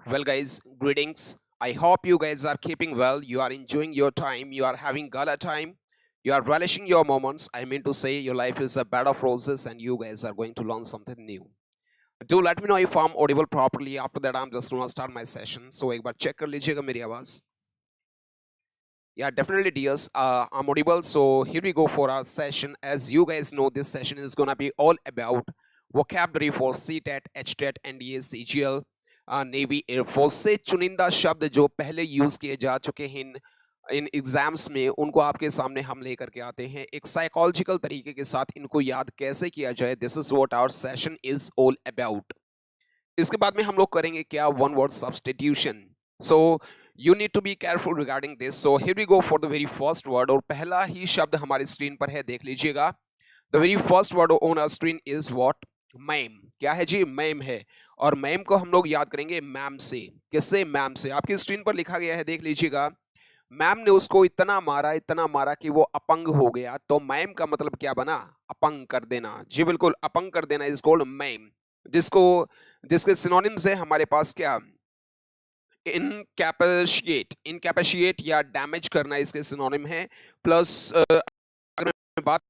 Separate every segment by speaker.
Speaker 1: Well, guys, greetings. I hope you guys are keeping well. You are enjoying your time. You are having gala time. You are relishing your moments. I mean to say, your life is a bed of roses and you guys are going to learn something new. Do let me know if I'm audible properly. After that, I'm just going to start my session. So, एक बार check कर लीजिएगा मेरी आवाज़. Yeah, definitely, dears. I'm audible. So, here we go for our session. As you guys know, this session is going to be all about vocabulary for CTET, HTET, NDA, CGL, navy air force से चुनिंदा शब्द जो पहले use किए जा चुके हैं इन exams में उनको आपके सामने हम लेकर के आते हैं एक साइकोलॉजिकल तरीके के साथ इनको याद कैसे किया जाए this is what our session is all about इसके बाद में हम लोग करेंगे क्या one word substitution so you need to be careful regarding this so here we go for the very first word और पहला ही शब्द हमारी स्क्रीन पर है देख लीजिएगा the very first word on our screen is what ma'am क्या है जी मैम है और मैम को हम लोग याद करेंगे मैम से किससे मैम से आपकी स्क्रीन पर लिखा गया है देख लीजिएगा मैम ने उसको इतना मारा कि वो अपंग हो गया तो मैम का मतलब क्या बना अपंग कर देना जी बिल्कुल अपंग कर देना इज कॉल्ड मैम जिसको जिसके सिनोनिम्स है हमारे पास क्या इनकैपेशिएट या डैमेज करना इसके सिनोनिम है प्लस अगर मैं बात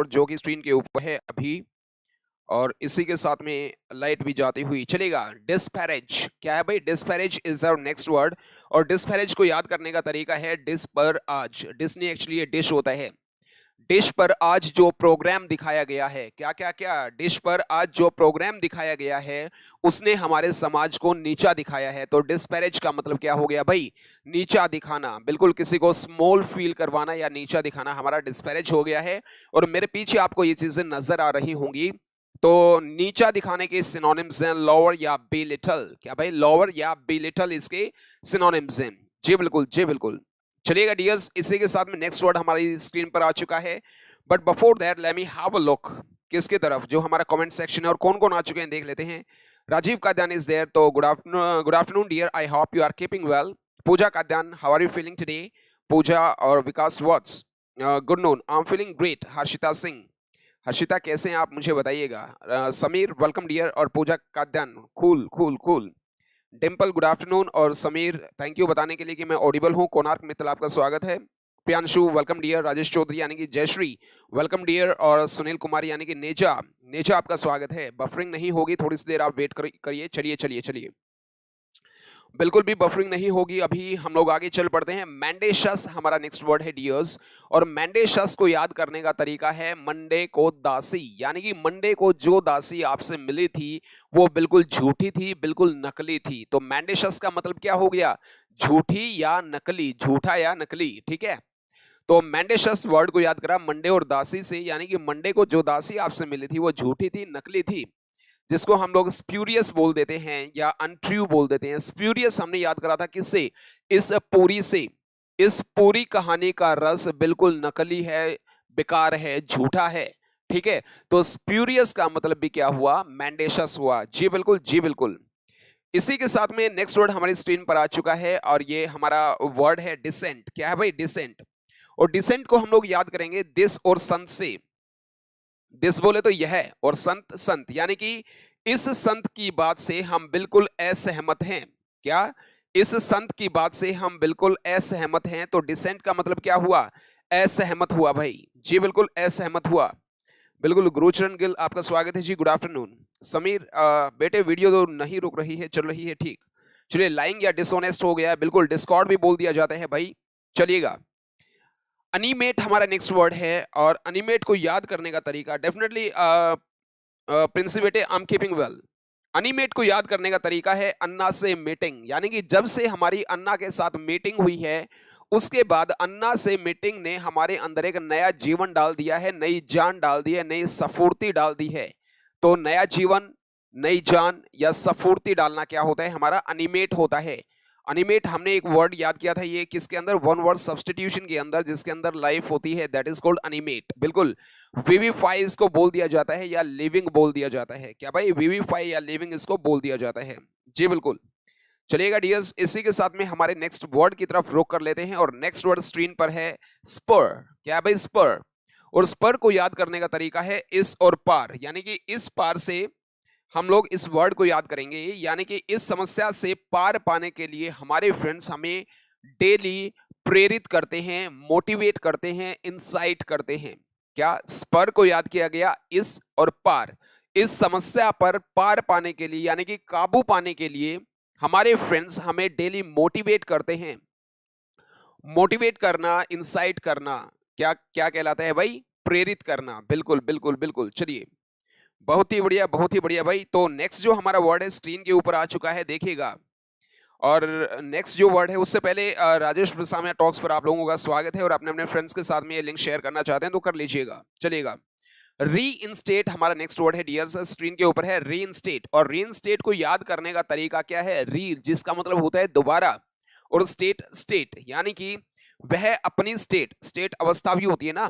Speaker 1: जो कि स्क्रीन के ऊपर है अभी और इसी के साथ में लाइट भी जाती हुई चलेगा डिस्पैरेज क्या है भाई disparage is our next word और डिस्पैरेज को याद करने का तरीका है डिस पर आज डिस नहीं एक्चुअली ये डिश होता है डिश पर आज जो प्रोग्राम दिखाया गया है क्या क्या क्या डिश पर आज जो प्रोग्राम दिखाया गया है उसने हमारे समाज को नीचा दिखाया है तो डिस्पैरेज का मतलब क्या हो गया भाई नीचा दिखाना बिल्कुल किसी को स्मॉल फील करवाना या नीचा दिखाना हमारा डिस्पैरेज हो गया है और मेरे पीछे आपको ये चीजें नजर आ रही होंगी तो नीचा दिखाने के सिनोनिम्स हैं लोअर या बी लिटल क्या भाई लोअर या बी लिटल इसके सिनोनिम्स हैं जी बिल्कुल चलिएगा डियर्स इसी के साथ में नेक्स्ट वर्ड हमारी स्क्रीन पर आ चुका है but before that let me have a look किसके तरफ जो हमारा कमेंट सेक्शन है और कौन कौन आ चुके हैं देख लेते हैं राजीव काद्यान इज देयर तो good afternoon dear I hope you are keeping well Pooja Kadyan how are you feeling today Pooja और Vikas what's good noon I am feeling great Harshita Singh Harshita कैसे हैं आप मुझे बताइएगा समीर वेलकम डियर और Pooja Kadyan cool cool cool Dimple good afternoon और समीर थैंक यू बताने के लिए कि मैं ऑडिबल हूं कोणार्क मित्तल आपका स्वागत है प्रियांशु वेलकम डियर राजेश चौधरी यानी कि जयश्री वेलकम डियर और सुनील कुमार यानी कि नेजा नेजा आपका स्वागत है बफरिंग नहीं होगी थोड़ी सी देर आप वेट करिए चलिए बिल्कुल भी बफरिंग नहीं होगी अभी हम लोग आगे चल पड़ते हैं मैंडेशस हमारा नेक्स्ट वर्ड है डियर्स और मैंडेशस को याद करने का तरीका है मंडे को दासी यानी कि मंडे को जो दासी आपसे मिली थी वो बिल्कुल झूठी थी बिल्कुल नकली थी तो मैंडेशस का मतलब क्या हो गया झूठी या नकली झूठा या नकली ठीक है तो मैंडेशस वर्ड को याद करा मंडे और दासी से यानी कि मंडे को जो दासी आपसे मिली थी वो झूठी थी नकली थी जिसको हम लोग स्प्यूरियस बोल देते हैं या अनट्रू बोल देते हैं स्प्यूरियस हमने याद करा था किससे इस पूरी से इस पूरी कहानी का रस बिल्कुल नकली है बेकार है झूठा है ठीक है तो स्प्यूरियस का मतलब भी क्या हुआ मैंडेशस हुआ जी बिल्कुल इसी के साथ में नेक्स्ट वर्ड हमारी स्क्रीन पर आ चुका है और ये हमारा वर्ड है डिसेंट क्या है भाई डिसेंट और डिसेंट को हम लोग याद करेंगे दिस और संत से दिस बोले तो यह और संत संत यानी कि इस संत की बात से हम बिल्कुल असहमत हैं क्या इस संत की बात से हम बिल्कुल असहमत हैं तो डिसेंट का मतलब क्या हुआ असहमत हुआ भाई जी बिल्कुल असहमत हुआ बिल्कुल गुरुचरण गिल आपका स्वागत है जी गुड आफ्टरनून समीर बेटे वीडियो तो नहीं रुक रही है चल रही है ठीक चलिए लाइंग या डिसऑनेस्ट हो गया बिल्कुल डिस्कॉर्ड भी बोल दिया जाता है भाई चलिएगा अनिमेट हमारा नेक्स्ट वर्ड है और अनिमेट को याद करने का तरीका डेफिनेटली प्रिंसी बेटे आई एम कीपिंग वेल अनिमेट को याद करने का तरीका है अन्ना से मीटिंग यानी कि जब से हमारी अन्ना के साथ मीटिंग हुई है उसके बाद अन्ना से मीटिंग ने हमारे अंदर एक नया जीवन डाल दिया है नई जान डाल दी है नई सफूर्ती डाल दी है तो नया जीवन नई जान या सफूर्ती डालना क्या होता है हमारा अनिमेट होता है अनिमेट हमने एक वर्ड याद किया था ये किसके अंदर वन वर्ड सब्स्टिट्यूशन के अंदर जिसके अंदर लाइफ होती है दैट इज कॉल्ड अनिमेट बिल्कुल विविफाई इसको बोल दिया जाता है या लिविंग बोल दिया जाता है क्या भाई विविफाई या लिविंग इसको बोल दिया जाता है जी बिल्कुल चलिएगा डियर्स इसी के साथ में हमारे नेक्स्ट वर्ड की तरफ रुक कर लेते हैं और नेक्स्ट वर्ड स्क्रीन पर है स्पर क्या भाई स्पर और स्पर को याद करने का तरीका है इस और पार यानी कि इस पार से हम लोग इस वर्ड को याद करेंगे, यानी कि इस समस्या से पार पाने के लिए हमारे फ्रेंड्स हमें डेली प्रेरित करते हैं, मोटिवेट करते हैं, इंसाइट करते हैं। क्या स्पर को याद किया गया, इस और पार। इस समस्या पर पार पाने के लिए यानी कि काबू पाने के लिए हमारे फ्रेंड्स हमें डेली मोटिवेट करते हैं। मोटिवेट करना, इंसाइट करना क्या क्या कहलाता है भाई? प्रेरित करना। बिल्कुल बिल्कुल बिल्कुल। चलिए, बहुत ही बढ़िया, बहुत ही बढ़िया भाई। तो नेक्स्ट जो हमारा वर्ड है स्क्रीन के ऊपर आ चुका है, देखिएगा। और नेक्स्ट जो वर्ड है, उससे पहले राजेश प्रसामिया टॉक्स पर आप लोगों का स्वागत है, और अपने अपने फ्रेंड्स के साथ में ये लिंक शेयर करना चाहते हैं तो कर लीजिएगा। चलिएगा, री-इंस्टेट हमारा नेक्स्ट वर्ड है डियर सर, स्क्रीन के ऊपर है री-इंस्टेट। और री-इंस्टेट को याद करने का तरीका क्या है? री जिसका मतलब होता है दोबारा, और स्टेट स्टेट यानी कि वह अपनी स्टेट, स्टेट अवस्था भी होती है ना,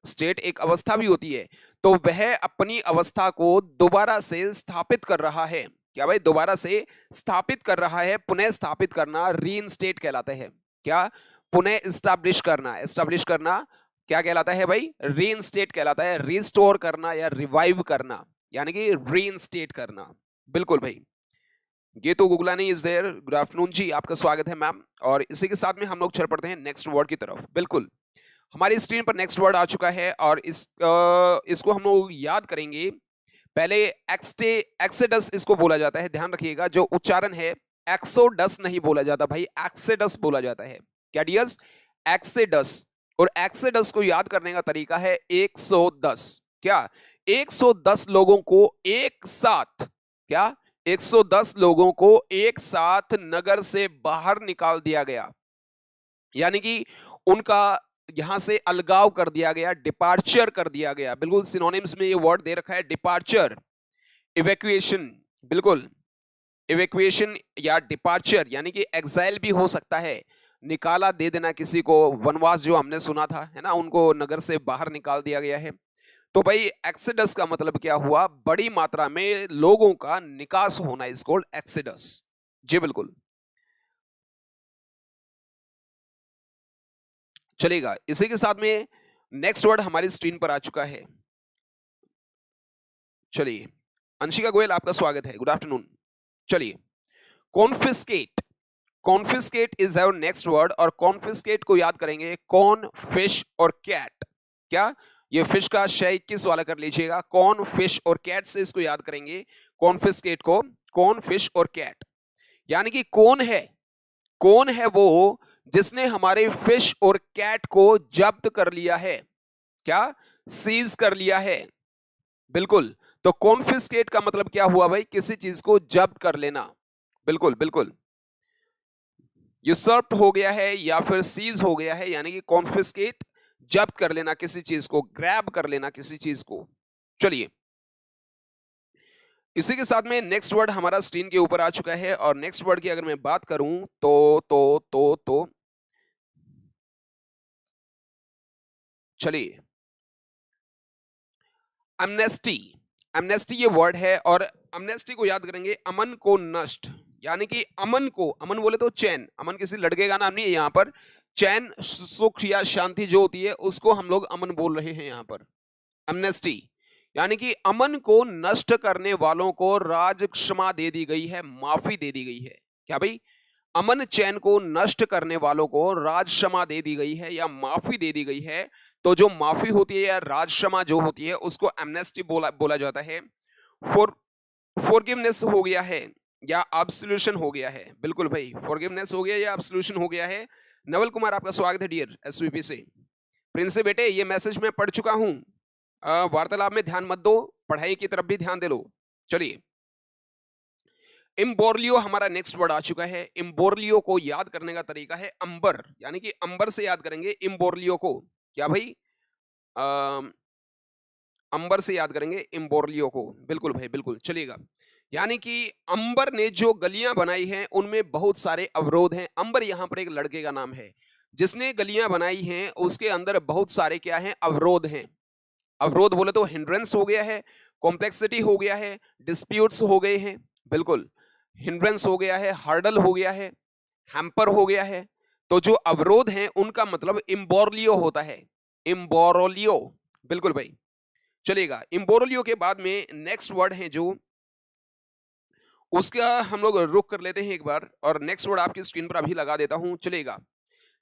Speaker 1: स्टेट एक अवस्था भी होती है, तो वह अपनी अवस्था को दोबारा से स्थापित कर रहा है। क्या भाई? दोबारा से स्थापित कर रहा है। पुनः स्थापित करना रीइंस्टेट कहलाता है। क्या? पुनः एस्टैब्लिश करना। एस्टैब्लिश करना क्या कहलाता है भाई? रीइंस्टेट कहलाता है। रिस्टोर करना या रिवाइव करना, यानी कि रीइंस्टेट करना। बिल्कुल भाई। ये तो Guglani is there. Good afternoon जी, आपका स्वागत है मैम। और इसी के साथ में हम लोग चल पड़ते हैं नेक्स्ट वर्ड की तरफ। बिल्कुल, हमारी स्क्रीन पर नेक्स्ट वर्ड आ चुका है, और इसको हम लोग याद करेंगे। पहले एक्सेडस इसको बोला जाता है, ध्यान रखिएगा। जो उच्चारण है, एक्सोडस नहीं बोला जाता भाई, एक्सेडस बोला जाता है। क्या डियर्स? एक्सेडस। और एक्सेडस को याद करने का तरीका है 110। क्या? 110 लोगों को एक साथ, क्या 110 लोगों को एक साथ नगर से बाहर निकाल दिया गया, यानी कि उनका यहां से अलगाव कर दिया गया, डिपार्चर कर दिया गया। बिल्कुल सिनोनिम्स में ये वर्ड दे रखा है, डिपार्चर, इवैक्यूएशन। बिल्कुल, इवैक्यूएशन या डिपार्चर यानी कि एग्जाइल भी हो सकता है, निकाला दे देना किसी को, वनवास जो हमने सुना था, है ना, उनको नगर से बाहर निकाल दिया गया है। तो भाई एक्सिडस का मतलब क्या हुआ? बड़ी मात्रा में लोगों का निकास होना, इज कॉल्ड एक्सिडस। जी बिल्कुल। चलेगा, इसी के साथ में नेक्स्ट वर्ड हमारी स्क्रीन पर आ चुका है। चलिए, अंशिका गोयल आपका स्वागत है, गुड आफ्टरनून। चलिए, confiscate. Confiscate is our next word, और कॉन्फिस्केट को याद करेंगे कॉन, फिश और कैट। क्या? ये फिश का 621 वाला कर लीजिएगा। कॉन, फिश और कैट से इसको याद करेंगे कॉन्फिस्केट को। कॉन, फिश और कैट, यानी कि कौन है? कौन है वो जिसने हमारे फिश और कैट को जब्त कर लिया है? क्या? सीज कर लिया है। बिल्कुल। तो कॉन्फिस्केट का मतलब क्या हुआ भाई? किसी चीज को जब्त कर लेना। बिल्कुल बिल्कुल, यूसर्प्ड हो गया है या फिर सीज हो गया है, यानी कि कॉन्फिस्केट, जब्त कर लेना किसी चीज को, ग्रैब कर लेना किसी चीज को। चलिए, इसी के साथ में नेक्स्ट वर्ड हमारा स्क्रीन के ऊपर आ चुका है, और नेक्स्ट वर्ड की अगर मैं बात करूं तो चलिए, अमनेस्टी। अमनेस्टी ये वर्ड है, और अमनेस्टी को याद करेंगे अमन को नष्ट, यानी कि अमन को, अमन बोले तो चैन, अमन किसी लड़के का नाम नहीं है यहाँ पर। चैन, सुख या शांति जो होती है उसको हम लोग अमन बोल रहे हैं यहाँ पर। अमनेस्टी यानी कि अमन को नष्ट करने वालों को राज क्षमा दे दी गई है, माफी दे दी गई है। क्या भाई? अमन चैन को नष्ट करने वालों को राज क्षमा दे दी गई है या माफी दे दी गई है। तो जो माफी होती है या राज क्षमा जो होती है उसको एमनेस्टी बोला जाता है। फॉरगिवनेस हो गया है या अब्सोल्यूशन हो गया है। बिल्कुल भाई, फॉरगिवनेस हो गया या अब्सोल्यूशन हो गया है। नवल कुमार आपका स्वागत है डियर, एसवीपी से। प्रिंस बेटे, ये मैसेज मैं पढ़ चुका हूं, वार्तालाप में ध्यान मत दो, पढ़ाई की तरफ भी ध्यान दे लो। चलिए, इम्बोर्लियो हमारा नेक्स्ट वर्ड आ चुका है। इम्बोर्लियो को याद करने का तरीका है अंबर, यानी कि अंबर से याद करेंगे इम्बोर्लियो को। क्या भाई? अंबर से याद करेंगे इम्बोर्लियो को। बिल्कुल भाई बिल्कुल, चलिएगा। यानी कि अंबर ने जो गलियां बनाई हैं उनमें बहुत सारे अवरोध हैं। अंबर यहां पर एक लड़के का नाम है, जिसने गलियां बनाई हैं उसके अंदर बहुत सारे क्या हैं? अवरोध हैं। अवरोध बोले तो हिंड्रेंस हो गया है, कॉम्प्लेक्सिटी हो गया है, डिस्प्यूट्स हो गए हैं। बिल्कुल, हिंड्रेंस हो गया है, हर्डल हो गया है, हैम्पर हो गया है। तो जो अवरोध हैं उनका मतलब इम्बोर्लियो होता है, इम्बोरोलियो। बिल्कुल भाई, चलेगा। इम्बोरोलियो के बाद में नेक्स्ट वर्ड है जो उसका हम लोग रुक कर लेते हैं एक बार, और नेक्स्ट वर्ड आपकी स्क्रीन पर अभी लगा देता हूं, चलेगा।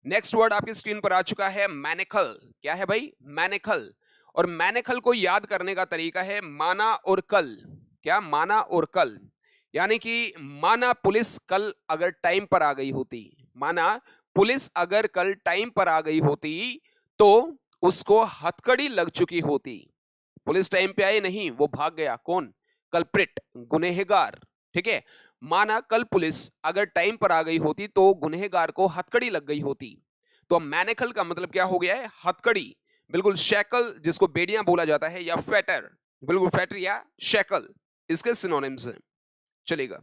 Speaker 1: नेक्स्ट वर्ड आपकी स्क्रीन पर आ चुका है मैनेकल। क्या है भाई? मैनेकल। और मैनेकल को याद करने का तरीका है माना और कल। क्या? माना और कल। यानी कि माना पुलिस कल अगर टाइम पर आ गई होती, माना पुलिस अगर कल टाइम पर आ गई होती तो उसको हथकड़ी लग चुकी होती। पुलिस टाइम पे आई नहीं, वो भाग गया। कौन? कल्प्रिट, गुनहगार। ठीक है। माना कल पुलिस अगर टाइम पर आ गई होती तो गुनहगार को हथकड़ी लग गई होती। तो मैनेकल का मतलब क्या हो गया है? हथकड़ी। बिल्कुल। शैकल जिसको बेड़ियां बोला जाता है, या फेटर, बिल्कुल फेटर या शैकल, इसके सिनोनिम्स हैं। चलेगा।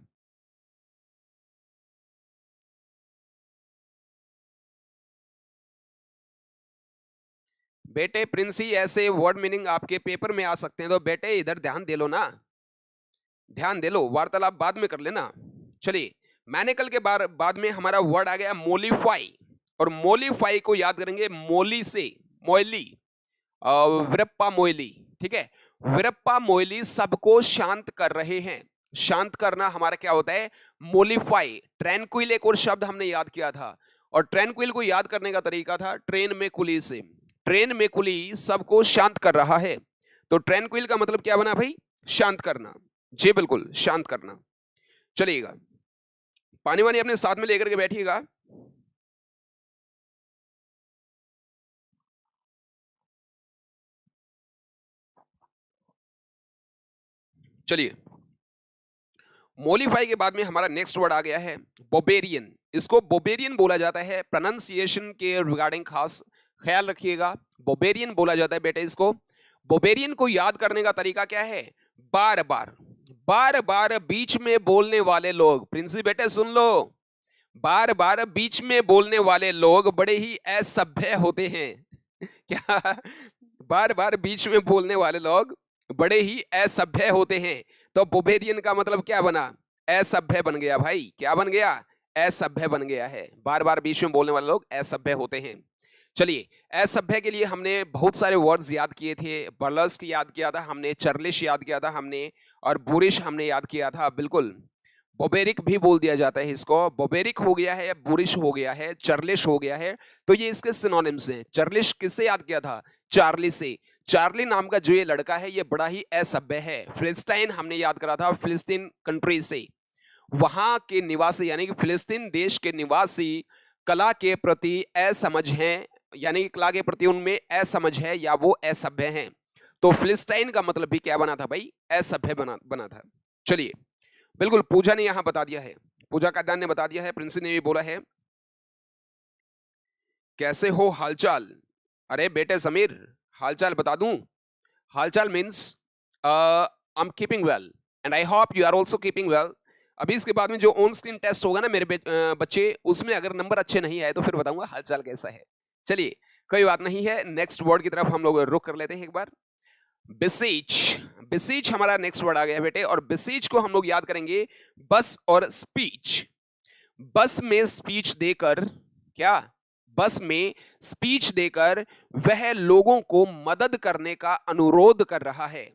Speaker 1: बेटे प्रिंसी, ऐसे वर्ड मीनिंग आपके पेपर में आ सकते हैं, तो बेटे इधर ध्यान दे लो ना, ध्यान दे लो, वार्तालाप बाद में कर लेना। चलिए, मैनेकल के बाद में हमारा वर्ड आ गया मोलिफाई। और मोलिफाई को याद करेंगे मोली से, मोयली, विरप्पा मोयली। ठीक है। विरप्पा मोयली सबको शांत कर रहे हैं। शांत करना हमारा क्या होता है? मोलिफाई। ट्रैंक्विल एक और शब्द हमने याद किया था, और ट्रैंक्विल को याद करने का तरीका था ट्रेन में कुली से। ट्रेन में कुली सबको शांत कर रहा है, तो ट्रैंक्विल का मतलब क्या बना भाई? शांत करना। जी बिल्कुल, शांत करना। चलिएगा, पानी वानी अपने साथ में लेकर के बैठिएगा। चलिए, मोलिफाई के बाद में हमारा नेक्स्ट वर्ड आ गया है बोबेरियन। इसको बोबेरियन बोला जाता है। प्रोनाउंसिएशन के रिगार्डिंग खास ख्याल रखिएगा, बोबेरियन बोला जाता है बेटे इसको। बोबेरियन को याद करने का तरीका क्या है? बार बार, बार बार बीच में बोलने वाले लोग। प्रिंसी बेटे सुन लो, बार बार बीच में बोलने वाले लोग बड़े ही असभ्य होते हैं। क्या? बार बार बीच में बोलने वाले लोग बड़े ही असभ्य होते हैं। तो बोबेरियन का मतलब क्या बना? असभ्य बन गया भाई। क्या बन गया? असभ्य बन गया है। बार बार बीच में बोलने वाले लोग असभ्य होते हैं। चलिए, असभ्य के लिए हमने बहुत सारे वर्ड्स याद किए थे। बर्लस्क याद किया था हमने, चर्लिश याद किया था हमने, और बुरिश हमने याद किया था। बिल्कुल, बोबेरिक भी बोल दिया जाता है इसको। बोबेरिक हो गया है, बुरिश हो गया है, चर्लिश हो गया है। तो ये इसके सिनोनिम्स हैं। चर्लिश किससे याद किया था? चार्ली से। चार्ली नाम का जो ये लड़का है, ये बड़ा ही असभ्य है। फिलिस्तीन हमने याद करा था, फिलिस्तीन कंट्री से। वहां के निवासी, यानी कि फिलिस्तीन देश के निवासी कला के प्रति असमझ हैं, यानी कि कला के प्रति उनमें असमझ है, या वो असभ्य हैं। तो फिलिस्तीन का मतलब भी क्या बना था भाई? असभ्य बना था। चलिए, बिल्कुल, पूजा ने यहां बता दिया है, पूजा काद्यान ने बता दिया है, प्रिंसी ने भी बोला है कैसे हो हालचाल। अरे बेटे समीर, हालचाल बता दूं? हालचाल means I am keeping well and I hope you are also keeping well. अभी इसके बाद में जो ऑन स्क्रीन टेस्ट होगा ना मेरे बच्चे, उसमें अगर नंबर अच्छे नहीं आए तो फिर बताऊंगा हालचाल कैसा है। चलिए, कोई बात नहीं है, नेक्स्ट वर्ड की तरफ हम लोग रुक कर लेते हैं एक बार। बिसीच। बिसीच हमारा नेक्स्ट वर्ड आ गया बेटे, और बिसीच को हम लोग याद करेंगे बस और स्पीच। बस में स्पीच देकर, क्या? बस में स्पीच देकर वह लोगों को मदद करने का अनुरोध कर रहा है।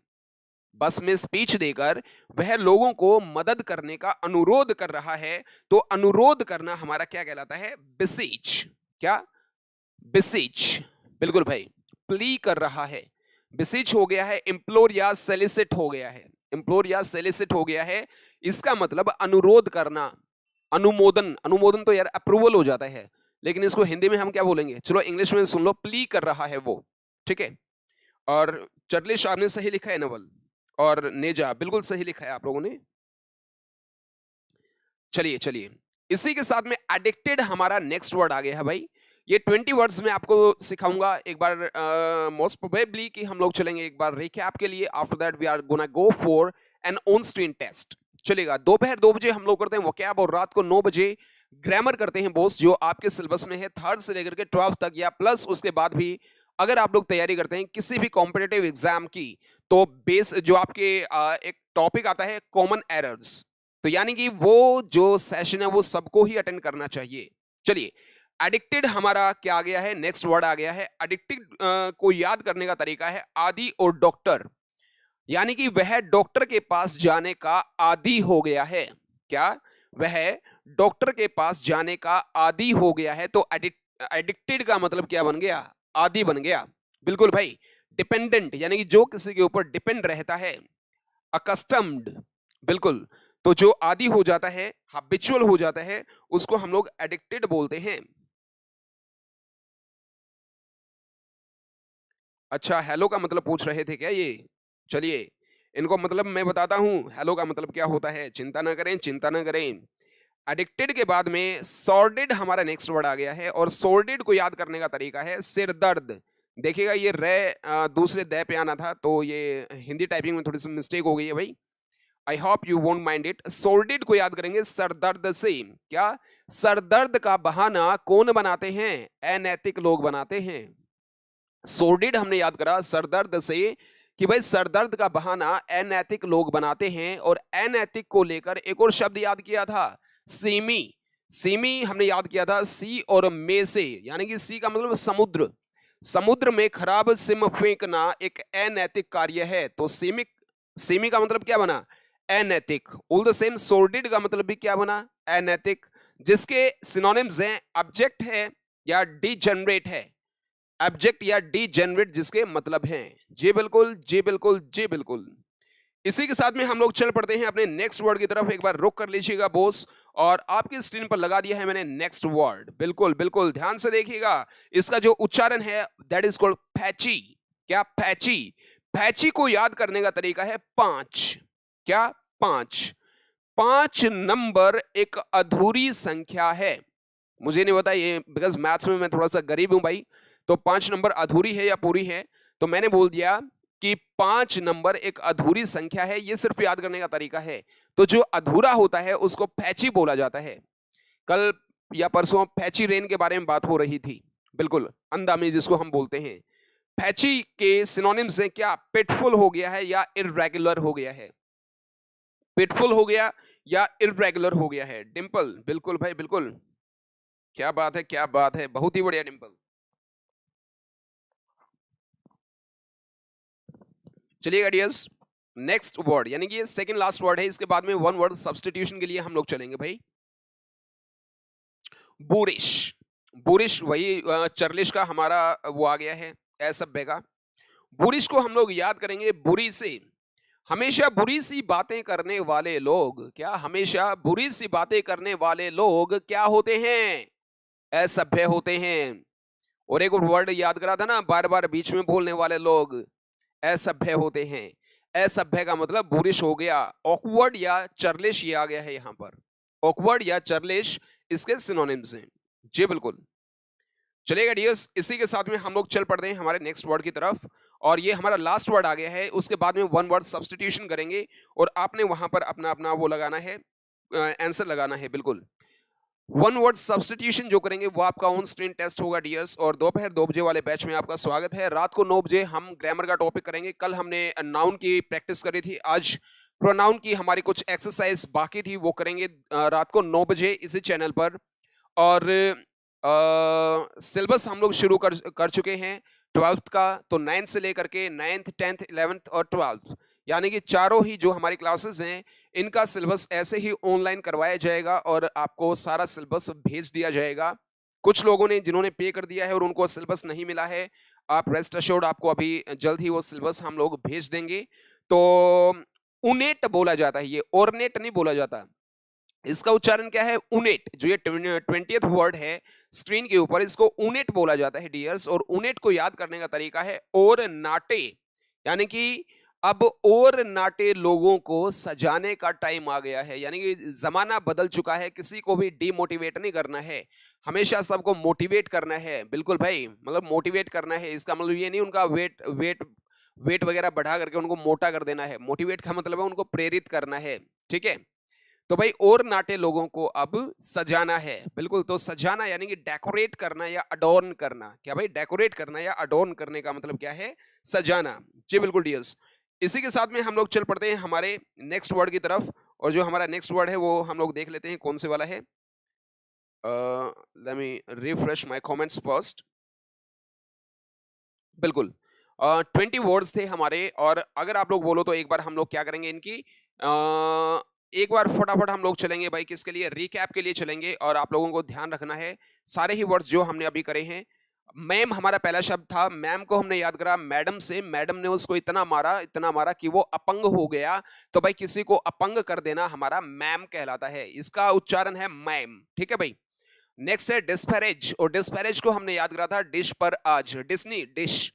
Speaker 1: बस में स्पीच देकर वह लोगों को मदद करने का अनुरोध कर रहा है। तो अनुरोध करना हमारा क्या कहलाता है? बिसीच। क्या? बिसीच। बिल्कुल भाई, प्ली कर रहा है। बिसीच हो गया है, इम्प्लोर या सेलिसिट हो गया है। इम्प्लोर या सेलिसिट हो गया है। इसका मतलब अनुरोध करना, अनुमोदन। अनुमोदन तो यार अप्रूवल हो जाता है, लेकिन इसको हिंदी में हम क्या बोलेंगे? चलो इंग्लिश में सुन लो, प्ली कर रहा है वो। ठीक है। और चर्लिश आपने सही लिखा है, नवल और नेजा बिल्कुल सही लिखा है आप लोगों ने। चलिए चलिए, इसी के साथ में एडिक्टेड हमारा नेक्स्ट वर्ड आ गया है भाई। ये 20 वर्ड्स में आपको सिखाऊंगा एक बार, मोस्ट प्रोबेबली कि हम लोग चलेंगे एक बार रिकैप के लिए। After that we are gonna go for an on screen test. चलेगा, दोपहर 2 बजे हम लोग करते हैं वोकैब, और रात को 9 बजे ग्रामर करते हैं बॉस, जो आपके सिलेबस में है 3rd से लेकर के 12th तक, या प्लस उसके बाद भी अगर आप लोग तैयारी करते हैं किसी भी कॉम्पिटेटिव एग्जाम की, तो बेस जो आपके एक टॉपिक आता है कॉमन एरर्स, तो यानी कि वो जो सेशन है वो सबको ही अटेंड करना चाहिए। चलिए, एडिक्टेड हमारा क्या आ गया है? नेक्स्ट वर्ड आ गया है। एडिक्टेड को याद करने का तरीका है आदि और डॉक्टर, यानी कि वह डॉक्टर के पास जाने का आदी हो गया है। क्या, वह डॉक्टर के पास जाने का आदी हो गया है। तो एडिक्टेड का मतलब क्या बन गया, आदी बन गया। बिल्कुल भाई। डिपेंडेंट यानी कि जो किसी के ऊपर डिपेंड रहता है। अकस्टम्ड, बिल्कुल। तो जो आदी हो जाता है, हैबिचुअल हो जाता है, उसको हम लोग एडिक्टेड बोलते हैं। अच्छा, हेलो का मतलब पूछ रहे थे क्या ये? चलिए, इनको मतलब मैं बताता हूं हेलो का मतलब क्या होता है। चिंता ना करें, चिंता ना करें। एडिक्टेड के बाद में सॉर्डेड हमारा नेक्स्ट वर्ड आ गया है, और सॉर्डेड को याद करने का तरीका है सिर दर्द। देखिएगा ये रे दूसरे दे पे आना था, तो ये हिंदी टाइपिंग में थोड़ी सी मिस्टेक हो गई है भाई। आई hope you won't mind it. सॉर्डेड को याद करेंगे सरदर्द से। क्या, सरदर्द का बहाना कौन बनाते हैं? अनैतिक लोग बनाते हैं। सोर्डिड हमने याद करा सरदर्द से कि भाई सरदर्द का बहाना अनैतिक लोग बनाते हैं। और अनैतिक को लेकर एक और शब्द याद किया था, सीमी। सीमी हमने याद किया था सी और में से, यानी कि सी का मतलब समुद्र। समुद्र में खराब सिम फेंकना एक अनैतिक कार्य है। तो सीमी, सीमी का मतलब क्या बना, अनैतिक। ऑल द सेम सोर्डिड का मतलब भी क्या बना, अनैतिक। जिसके सिनोनिम्स हैं ऑब्जेक्ट है या डिजेनरेट है। एब्जेक्ट या डीजेनरेट जिसके मतलब हैं। जी बिल्कुल, जी बिल्कुल, जी बिल्कुल। इसी के साथ में हम लोग चल पड़ते हैं अपने नेक्स्ट वर्ड की तरफ। एक बार रुक कर लीजिएगा बॉस, और आपकी स्क्रीन पर लगा दिया है मैंने नेक्स्ट वर्ड। बिल्कुल बिल्कुल ध्यान से देखिएगा। इसका जो उच्चारण है दैट इज कॉल्ड पैची। क्या, पैची। पैची को याद करने का तरीका है 5। क्या, 5। 5 नंबर एक अधूरी संख्या है। मुझे नहीं पता ये, बिकॉज मैथ्स में मैं थोड़ा सा गरीब हूं भाई। तो 5 नंबर अधूरी है या पूरी है? तो मैंने बोल दिया कि 5 नंबर एक अधूरी संख्या है। ये सिर्फ याद करने का तरीका है। तो जो अधूरा होता है उसको पैची बोला जाता है। कल या परसों पैची रेन के बारे में बात हो रही थी। बिल्कुल, अंदामी जिसको हम बोलते हैं। पैची के सिनोनिम्स हैं क्या, पिटफुल हो गया है या इररेगुलर हो गया है। पिटफुल हो गया या इररेगुलर हो गया है। डिंपल, बिल्कुल भाई बिल्कुल। क्या बात है, क्या बात है, बहुत ही बढ़िया डिंपल। चलिए डियर्स, नेक्स्ट वर्ड यानी कि ये सेकंड लास्ट वर्ड है। इसके बाद में वन वर्ड सब्स्टिट्यूशन के लिए हम लोग चलेंगे भाई। बुरिश। बुरिश वही चर्लिश का हमारा वो आ गया है, असभ्य का। बुरिश को हम लोग याद करेंगे बुरी से। हमेशा बुरी सी बातें करने वाले लोग, क्या, हमेशा बुरी सी बातें करने वाले लोग क्या होते हैं, असभ्य होते हैं। और एक और वर्ड याद करा था ना, बार बार बीच में बोलने वाले लोग असभ्य होते हैं। असभ्य का मतलब बुरिश हो गया। ऑकवर्ड या चर्लिश ये आ गया है यहां पर। ऑकवर्ड या चर्लिश इसके सिनोनिम्स हैं। जी बिल्कुल। चलेगा डियर्स, इसी के साथ में हम लोग चल पड़ते हैं हमारे नेक्स्ट वर्ड की तरफ। और ये हमारा लास्ट वर्ड आ गया है। उसके बाद में वन वर्ड सब्स्टिट्यूशन करेंगे, और आपने वहां पर अपना अपना वो लगाना है, आंसर लगाना है। बिल्कुल, वन वर्ड सब्स्टिट्यूशन जो करेंगे वो आपका ऑन स्क्रीन टेस्ट होगा डियर्स। और दोपहर 2 बजे वाले बैच में आपका स्वागत है। रात को 9 बजे हम ग्रामर का टॉपिक करेंगे। कल हमने नाउन की प्रैक्टिस करी थी, आज प्रोनाउन की हमारी कुछ एक्सरसाइज बाकी थी, वो करेंगे रात को 9 बजे इसी चैनल पर। और सिलेबस हम लोग शुरू कर चुके हैं 12th का। तो 9th से लेकर के 9th 10th 11th और 12th, यानी कि चारों ही जो हमारी क्लासेस हैं, इनका सिलेबस ऐसे ही ऑनलाइन करवाया जाएगा और आपको सारा सिलेबस भेज दिया जाएगा। कुछ लोगों ने जिन्होंने पे कर दिया है और उनको सिलेबस नहीं मिला है, आप रेस्ट अश्योर्ड, आपको अभी जल्द ही वो सिलेबस हम लोग भेज देंगे। तो उनेट बोला जाता है, ये ऑर्नेट नहीं बोला जाता। इसका उच्चारण क्या है, उनेट। जो ये 20th वर्ड है स्क्रीन के ऊपर, इसको उनेट बोला जाता है डियर्स। और उनेट को याद करने का तरीका है और नाटे, यानी कि अब और नाटे लोगों को सजाने का टाइम आ गया है। यानी कि जमाना बदल चुका है, किसी को भी डीमोटिवेट नहीं करना है, हमेशा सबको मोटिवेट करना है। बिल्कुल भाई, मतलब मोटिवेट करना है। इसका मतलब ये नहीं उनका वेट वेट वेट वगैरह बढ़ा करके उनको मोटा कर देना है। मोटिवेट का मतलब है उनको प्रेरित करना है। ठीक है, तो भाई और नाटे लोगों को अब सजाना है। बिल्कुल, तो सजाना यानी कि डेकोरेट करना या अडोर्न करना। क्या भाई, डेकोरेट करना या अडोर्न करने का मतलब क्या है, सजाना। जी बिल्कुल डियर्स। इसी के साथ में हम लोग चल पड़ते हैं हमारे नेक्स्ट वर्ड की तरफ। और जो हमारा नेक्स्ट वर्ड है वो हम लोग देख लेते हैं कौन से वाला है। Let me refresh my comments first. बिल्कुल, 20 वर्ड्स थे हमारे। और अगर आप लोग बोलो तो एक बार हम लोग क्या करेंगे, इनकी एक बार फटाफट हम लोग चलेंगे भाई, किसके लिए, रिकैप के लिए चलेंगे। और आप लोगों को ध्यान रखना है सारे ही वर्ड्स जो हमने अभी करे हैं। मैम हमारा पहला शब्द था, मैम को हमने याद करा मैडम से, मैडम ने उसको इतना मारा कि वो अपंग हो गया। तो भाई किसी को अपंग कर देना हमारा मैम कहलाता है, इसका उच्चारण है मैम, ठीक है भाई। नेक्स्ट है डिस्पैरेज, और डिस्पैरेज को हमने याद करा था डिश पर आज, डिस्नी डिश,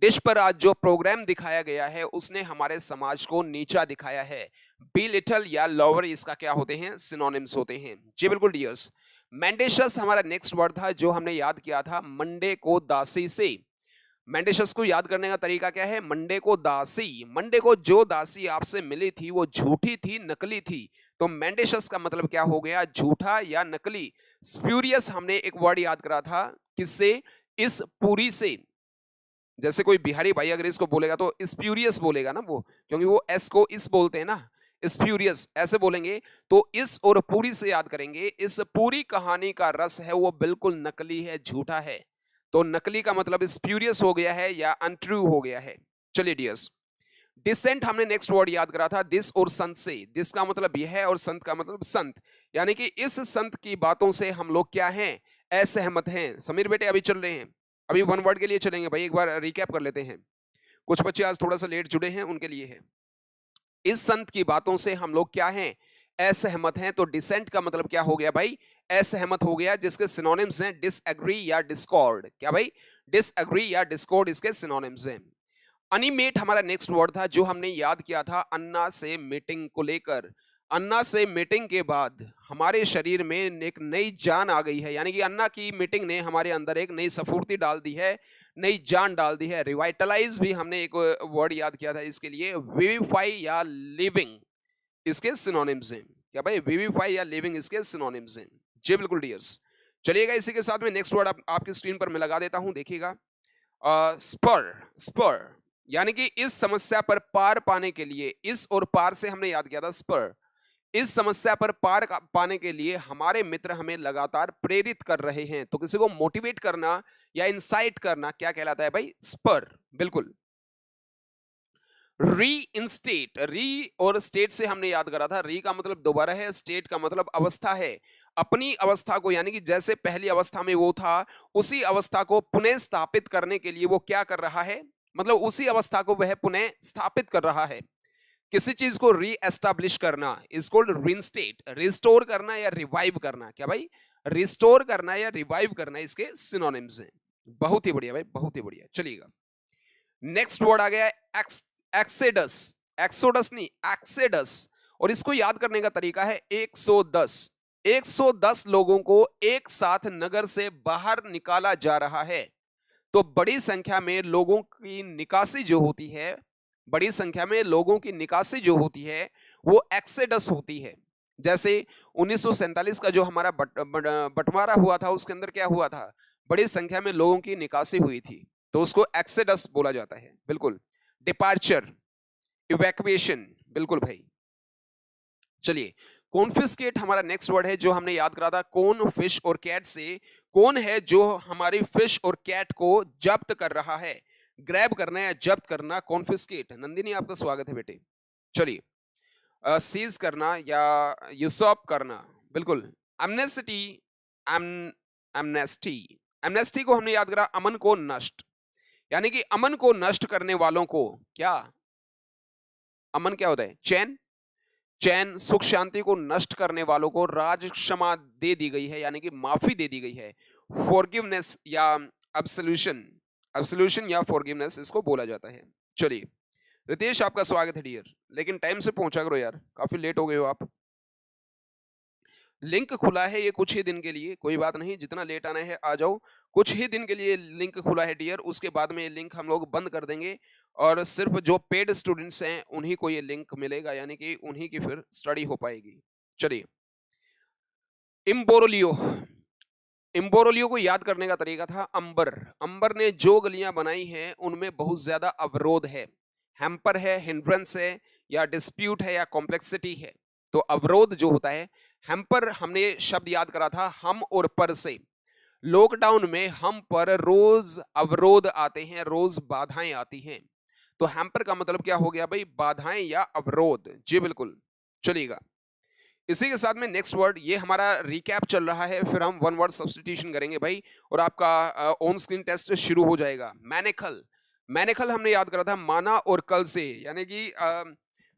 Speaker 1: डिश पर आज जो प्रोग्राम दिखाया गया है उसने हमारे समाज को नीचा दिखाया है। बी लिटल या लोअर इसका क्या होते हैं, सिनोनिम्स होते हैं। जी बिल्कुल डियर्स। मेंडेशस हमारा नेक्स्ट वर्ड था जो हमने याद किया था मंडे को दासी से। मेंडेशस को याद करने का तरीका क्या है, मंडे को दासी, मंडे को जो दासी आपसे मिली थी वो झूठी थी, नकली थी। तो मेंडेशस का मतलब क्या हो गया, झूठा या नकली। स्प्यूरियस हमने एक वर्ड याद करा था, किससे, इस पूरी से। जैसे कोई बिहारी भाई अगर इसको बोलेगा तो स्प्यूरियस बोलेगा ना वो, क्योंकि वो एस को इस बोलते हैं ना, स्प्यूरियस ऐसे बोलेंगे। तो इस और पूरी से याद करेंगे, इस पूरी कहानी का रस है वो बिल्कुल नकली है, झूठा है। तो नकली का मतलब स्प्यूरियस हो गया है या अनट्रू हो गया है। चलिए डियर्स, डिसेंट हमने नेक्स्ट वर्ड याद करा था दिस और संत से। दिस का मतलब यह है और संत का मतलब संत, यानी कि इस संत की बातों से हम लोग क्या हैं, असहमत हैं। समीर बेटे अभी चल रहे हैं, अभी वन वर्ड के लिए चलेंगे भाई, एक बार रिकैप कर लेते हैं। कुछ बच्चे आज थोड़ा सा लेट जुड़े हैं, उनके लिए है, इस संत की बातों से हम लोग क्या हैं, असहमत हैं। तो डिसेंट का मतलब क्या हो गया भाई, असहमत हो गया, जिसके सिनोनिम्स हैं डिसएग्री या डिस्कॉर्ड। क्या भाई, डिसएग्री या डिस्कॉर्ड इसके सिनोनिम्स हैं। अनिमेट हमारा नेक्स्ट वर्ड था जो हमने याद किया था अन्ना से मीटिंग को लेकर। अन्ना से मीटिंग के बाद हमारे शरीर में एक नई जान आ गई है, यानी कि अन्ना की मीटिंग ने हमारे अंदर एक नई स्फूर्ति डाल दी है, नई जान डाल दी है। रिवाइटलाइज भी हमने एक वर्ड याद किया था इसके लिए, विविफाई या लिविंग इसके सिनोनिम्स हैं। क्या भाई, विविफाई या लिविंग इसके सिनोनिम्स हैं। जी बिल्कुल डियर्स। चलिएगा इसी के साथ में नेक्स्ट वर्ड आपकी स्क्रीन पर मैं लगा देता हूं, देखिएगा। स्पर, स्पर यानी कि इस समस्या पर पार पाने के लिए, इस और पार से हमने याद किया था स्पर। इस समस्या पर पार पाने के लिए हमारे मित्र हमें लगातार प्रेरित कर रहे हैं। तो किसी को मोटिवेट करना या इंसाइट करना क्या कहलाता है भाई, स्पर, बिल्कुल। री इंस्टेट, री और स्टेट से हमने याद करा था, री का मतलब दोबारा है, स्टेट का मतलब अवस्था है। अपनी अवस्था को, यानी कि जैसे पहली अवस्था में वो था उसी अवस्था को पुनः स्थापित करने के लिए वो क्या कर रहा है, मतलब उसी अवस्था को वह पुनः स्थापित कर रहा है। किसी चीज को री एस्टैब्लिश करना इज कॉल्ड रीइंस्टेट, रिस्टोर करना या रिवाइव करना। क्या भाई, रिस्टोर करना या रिवाइव करना इसके सिनोनिम्स हैं। बहुत ही बढ़िया भाई, बहुत ही बढ़िया। चलिएगा नेक्स्ट वर्ड आ गया है एक्सेडस, एक्सोडस नहीं, एक्सेडस। और इसको याद करने का तरीका है 110, 110 लोगों को एक साथ नगर से बाहर निकाला जा रहा है। तो बड़ी संख्या में लोगों की निकासी जो होती है, बड़ी संख्या में लोगों की निकासी जो होती है वो एक्सेडस होती है। जैसे 1947 का जो हमारा बंटवारा हुआ था उसके अंदर क्या हुआ था, बड़ी संख्या में लोगों की निकासी हुई थी, तो उसको एक्सेडस बोला जाता है। बिल्कुल। डिपार्चर, इवैक्यूएशन, बिल्कुल भाई। चलिए, कॉन्फिस्केट हमारा नेक्स्ट वर्ड है जो हमने याद करा था कौन, फिश और कैट से। कौन है जो हमारी फिश और कैट को जब्त कर रहा है, ग्रैब करना या जब्त करना, कॉन्फिस्केट। नंदिनी आपका स्वागत है बेटे। चलिए, सीज करना या यूसॉप करना, बिल्कुल। एमनेस्टी, एमनेस्टी, एमनेस्टी को हमने याद करा अमन को नष्ट, यानी कि अमन को नष्ट करने वालों को क्या, अमन क्या होता है, चैन, चैन सुख शांति को नष्ट करने वालों को राज क्षमा दे दी गई है, यानी कि माफी दे दी गई है। फॉरगिवनेस या अब्सोल्यूशन, अब्सोल्यूशन या फॉरगिवनेस इसको बोला जाता है। चलिए रितेश आपका स्वागत है डियर, लेकिन टाइम से पहुंचा करो यार, काफी लेट हो गए हो आप। लिंक खुला है ये कुछ ही दिन के लिए, कोई बात नहीं, जितना लेट आना है आ जाओ। कुछ ही दिन के लिए लिंक खुला है डियर, उसके बाद में ये लिंक हम लोग बंद कर देंगे और सिर्फ जो पेड स्टूडेंट्स हैं उन्हीं को ये लिंक मिलेगा, यानी कि उन्हीं की फिर स्टडी हो पाएगी। चलिए, इम्बोरोलियो, इम्बोरोलियो को याद करने का तरीका था अंबर, अंबर ने जो गलियां बनाई हैं उनमें बहुत ज्यादा अवरोध है। हैम्पर है, हिंड्रेंस है, या डिस्प्यूट है, या कॉम्प्लेक्सिटी है। तो अवरोध जो होता है, हैम्पर हमने शब्द याद करा था हम और पर से। लॉकडाउन में हम पर रोज अवरोध आते हैं, रोज बाधाएं आती हैं। तो हैम्पर का मतलब क्या हो गया भाई, बाधाएं या अवरोध। जी बिल्कुल। चलिएगा इसी के साथ में नेक्स्ट वर्ड, ये हमारा रिकैप चल रहा है, फिर हम वन वर्ड सब्स्टिट्यूशन करेंगे भाई, और आपका ऑन स्क्रीन टेस्ट शुरू हो जाएगा। मैनेखल, मैनेखल हमने याद करा था माना और कल से, यानी कि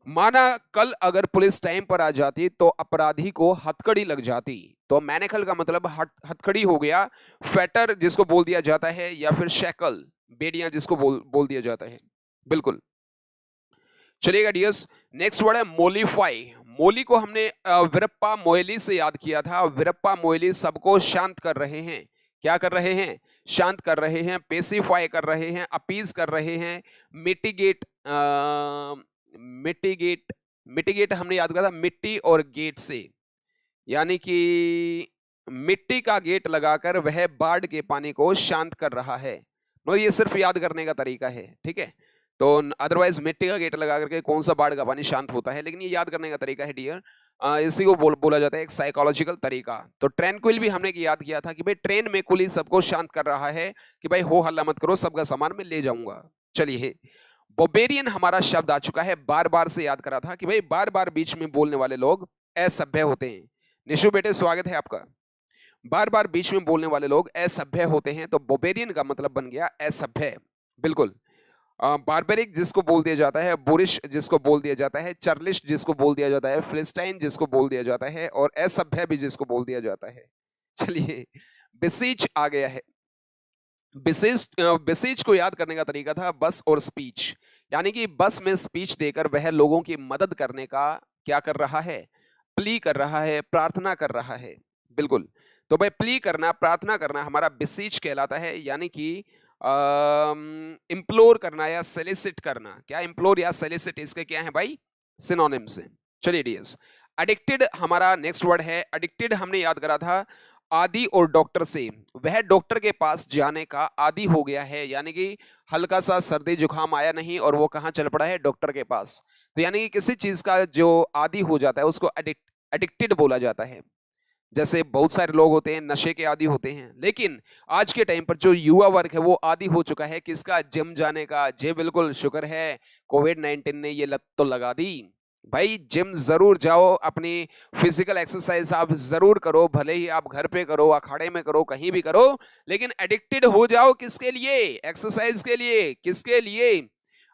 Speaker 1: माना कल अगर पुलिस टाइम पर आ जाती तो अपराधी को हथकड़ी लग जाती, तो मैनेखल का मतलब हथकड़ी हो गया, फेटर जिसको बोल दिया जाता है, या फिर शैकल बेड़ियां जिसको बोल दिया जाता है। बिल्कुल चलिएगा डियर्स, नेक्स्ट वर्ड है मोलिफाई। मोली को हमने विरप्पा मोयली से याद किया था। विरप्पा मोयली सबको शांत कर रहे हैं, क्या कर रहे हैं, शांत कर रहे हैं, पेसिफाई कर रहे हैं, अपीज कर रहे हैं, मिटिगेट, मिटिगेट, मिटिगेट हमने याद किया था मिट्टी और गेट से, यानी कि मिट्टी का गेट लगाकर वह बाढ़ के पानी को शांत कर रहा है। तो ये सिर्फ याद करने का तरीका है, ठीक है, तो अदरवाइज मिट्टी का गेट लगा करके कौन सा बाढ़ का पानी शांत होता है, लेकिन ये याद करने का तरीका है डियर। इसी को बोला जाता है एक साइकोलॉजिकल तरीका। तो ट्रेनक्विल भी हमने याद किया था कि भाई ट्रेन में कुली सबको शांत कर रहा है कि भाई हो हल्ला मत करो, सबका सामान मैं ले जाऊंगा। चलिए, बॉबेरियन हमारा शब्द आ चुका है, बार बार से याद करा था कि भाई बार बार बीच में बोलने वाले लोग असभ्य होते हैं। निशु बेटे स्वागत है आपका। बार बार बीच में बोलने वाले लोग असभ्य होते हैं, तो बॉबेरियन का मतलब बन गया असभ्य। बिल्कुल, बारबेरिक जिसको बोल दिया जाता है, बुरिश जिसको बोल दिया जाता है, चर्लिश जिसको बोल दिया जाता है, फिलिस्टाइन जिसको बोल दिया जाता है, और असभ्य भी जिसको बोल दिया जाता है। चलिए, बेसिज आ गया है। बेसिज को याद करने का तरीका था बस और स्पीच, यानी कि बस में स्पीच देकर वह लोगों की मदद करने का क्या कर रहा है, प्ली कर रहा है, प्रार्थना कर रहा है। बिल्कुल, तो भाई प्ली करना, प्रार्थना करना हमारा बेसिज कहलाता है, यानी कि इम्प्लोर करना या सेलिसिट करना। क्या इम्प्लोर या सेलिसिट, इसके क्या है भाई, सिनोनिम्स हैं। चलिए डियर्स, एडिक्टेड हमारा नेक्स्ट वर्ड है। एडिक्टेड हमने याद करा था आदि और डॉक्टर से, वह डॉक्टर के पास जाने का आदि हो गया है, यानी कि हल्का सा सर्दी जुकाम आया नहीं और वो कहाँ चल पड़ा है, डॉक्टर के पास। तो यानी कि किसी चीज का जो आदि हो जाता है उसको एडिक्टेड बोला जाता है। जैसे बहुत सारे लोग होते हैं नशे के आदी होते हैं, लेकिन आज के टाइम पर जो युवा वर्ग है वो आदी हो चुका है किसका, जिम जाने का। जी बिल्कुल, शुक्र है कोविड-19 ने ये लत तो लगा दी। भाई जिम जरूर जाओ, अपनी फिजिकल एक्सरसाइज आप जरूर करो, भले ही आप घर पे करो, अखाड़े में करो, कहीं भी करो, लेकिन एडिक्टेड हो जाओ किसके लिए, एक्सरसाइज के लिए। किसके लिए,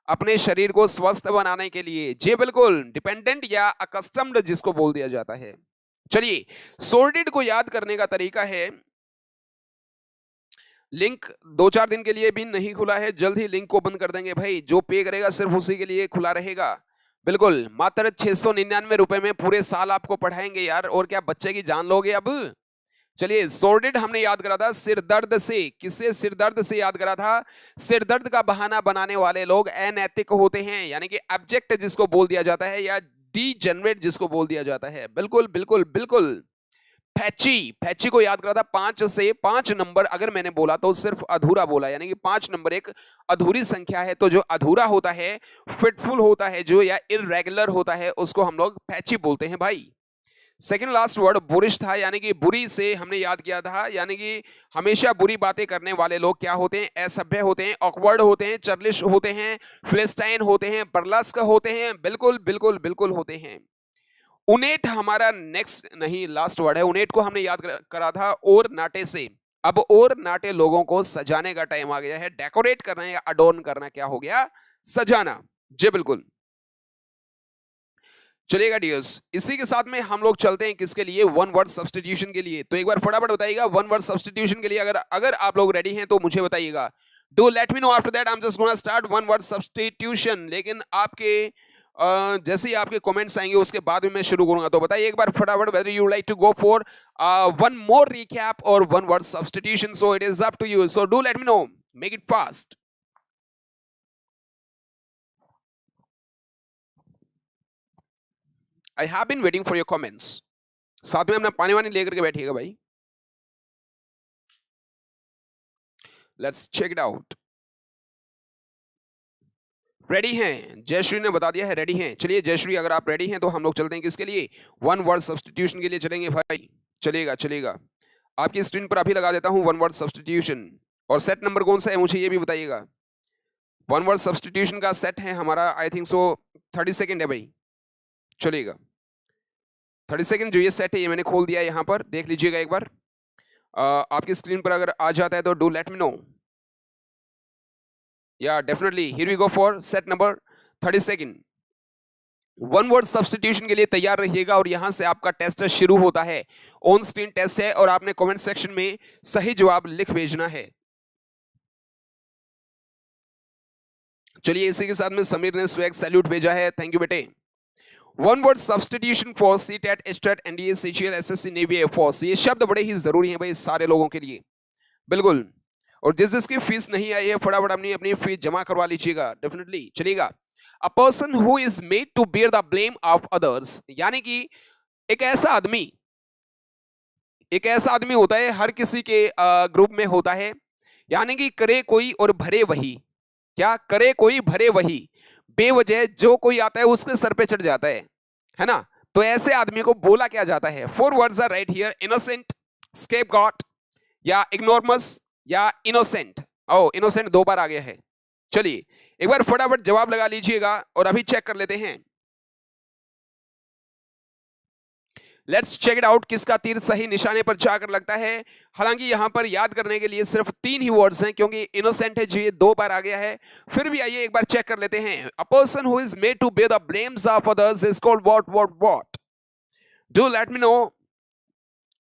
Speaker 1: अपने शरीर को स्वस्थ बनाने के लिए। जी बिल्कुल, डिपेंडेंट या अकस्टम्ड जिसको बोल दिया जाता है। चलिए, सोर्डेड को याद करने का तरीका है, लिंक 2-4 दिन के लिए भी नहीं खुला है, जल्द ही लिंक को बंद कर देंगे भाई, जो पे करेगा सिर्फ उसी के लिए खुला रहेगा। बिल्कुल, मात्र 699 रुपए में पूरे साल आपको पढ़ाएंगे यार, और क्या बच्चे की जान लोगे अब। चलिए, सोर्डेड हमने याद करा था सिर दर्द से। किससे, सिर दर्द से याद करा था। सिर दर्द का बहाना बनाने वाले लोग अनैतिक होते हैं, यानी कि एब्जेक्ट जिसको बोल दिया जाता है, या डीजेनरेट जिसको बोल दिया जाता है। बिल्कुल बिल्कुल बिल्कुल। फैची, फैची को याद करा था 5 से 5 नंबर अगर मैंने बोला तो सिर्फ अधूरा बोला, यानी कि 5 नंबर एक अधूरी संख्या है, तो जो अधूरा होता है, फिटफुल होता है जो, या इररेगुलर होता है, उसको हम लोग फैची बोलते हैं भाई। सेकंड लास्ट वर्ड बुरिश था, यानी कि बुरी से हमने याद किया था, यानी कि हमेशा बुरी बातें करने वाले लोग क्या होते हैं, असभ्य होते हैं, ऑकवर्ड होते हैं, चर्लिश होते हैं, फिलिस्टाइन होते हैं, बर्लस्क होते हैं। बिल्कुल बिल्कुल बिल्कुल होते हैं। उनेट हमारा नेक्स्ट नहीं लास्ट वर्ड है। उनेट को हमने याद करा था और नाटे से। अब और नाटे लोगों को सजाने का टाइम आ गया है। डेकोरेट करना या अडोर्न करना क्या हो गया, सजाना। जी बिल्कुल। चलेगा डियर्स, इसी के साथ में हम लोग चलते हैं किसके लिए, वन वर्ड सब्स्टिट्यूशन के लिए। तो एक बार फटाफट बताइएगा वन वर्ड सब्स्टिट्यूशन के लिए, अगर आप लोग रेडी हैं तो मुझे बताइएगा। Do let me no, after that I am just gonna start one word substitution. लेकिन आपके जैसे ही आपके कमेंट्स आएंगे उसके बाद में मैं शुरू करूंगा। तो बताइए एक बार फटाफट whether you like to go for one more recap और one word substitution. So it is up to you, so do let me know, make it fast. I have been waiting for your comments. साथ में अपना पानी वानी लेकर के बैठिएगा भाई। Let's check it out. Ready हैं, जयश्री ने बता दिया है रेडी हैं। चलिए जयश्री, अगर आप रेडी हैं तो हम लोग चलते हैं किसके लिए, वन वर्ड सब्स्टिट्यूशन के लिए चलेंगे भाई। चलेगा चलेगा, आपकी स्क्रीन पर अभी लगा देता हूं वन वर्ड सब्स्टिट्यूशन। और सेट नंबर कौन सा है मुझे ये भी बताइएगा। वन वर्ड सब्स्टिट्यूशन का सेट है हमारा, आई थिंक सो 32 है भाई। चलेगा। 30 सेकंड जो ये सेट है ये मैंने खोल दिया है, यहाँ पर देख लीजिएगा एक बार। आपकी स्क्रीन पर अगर आ जाता है तो डू लेट मी नो। या definitely here we go for set number 30 second. One word substitution के लिए तैयार रहिएगा और यहां से आपका टेस्ट शुरू होता है। ऑन स्क्रीन टेस्ट है और आपने कमेंट सेक्शन में सही जवाब लिख भेजना है। चलिए इसी के साथ में समीर ने स्वैग सैल्यूट भेजा है, थैंक यू बेटे। One word substitution for CTET, HTET, NDA, CGL, SSC, navy, air force. ये शब्द बड़े ही जरूरी हैं भाई सारे लोगों के लिए, बिल्कुल। और जिसकी फीस नहीं आई है फटाफट अपनी फीस जमा करवा लीजिएगा, डेफिनेटली चलेगा। A person who is made to bear the blame of others, यानी कि एक ऐसा आदमी होता है, हर किसी के ग्रुप में होता है, यानी कि करे कोई और भरे वही। क्या करे कोई भरे वही, बेवजह जो कोई आता है उसके सर पे चढ़ जाता है ना। तो ऐसे आदमी को बोला क्या जाता है? 4 words are right here: innocent, scapegoat, या ignoramus, या innocent। इनोसेंट 2 बार आ गया है। चलिए एक बार फटाफट जवाब लगा लीजिएगा और अभी चेक कर लेते हैं। लेट्स चेक इट आउट, किसका तीर सही निशाने पर जाकर लगता है। हालांकि यहां पर याद करने के लिए सिर्फ 3 ही वर्ड्स हैं, क्योंकि इनोसेंट है जो ये 2 बार आ गया है। फिर भी आइए एक बार चेक कर लेते हैं। A person who is made to bear the blames of others is called what. Do let me know.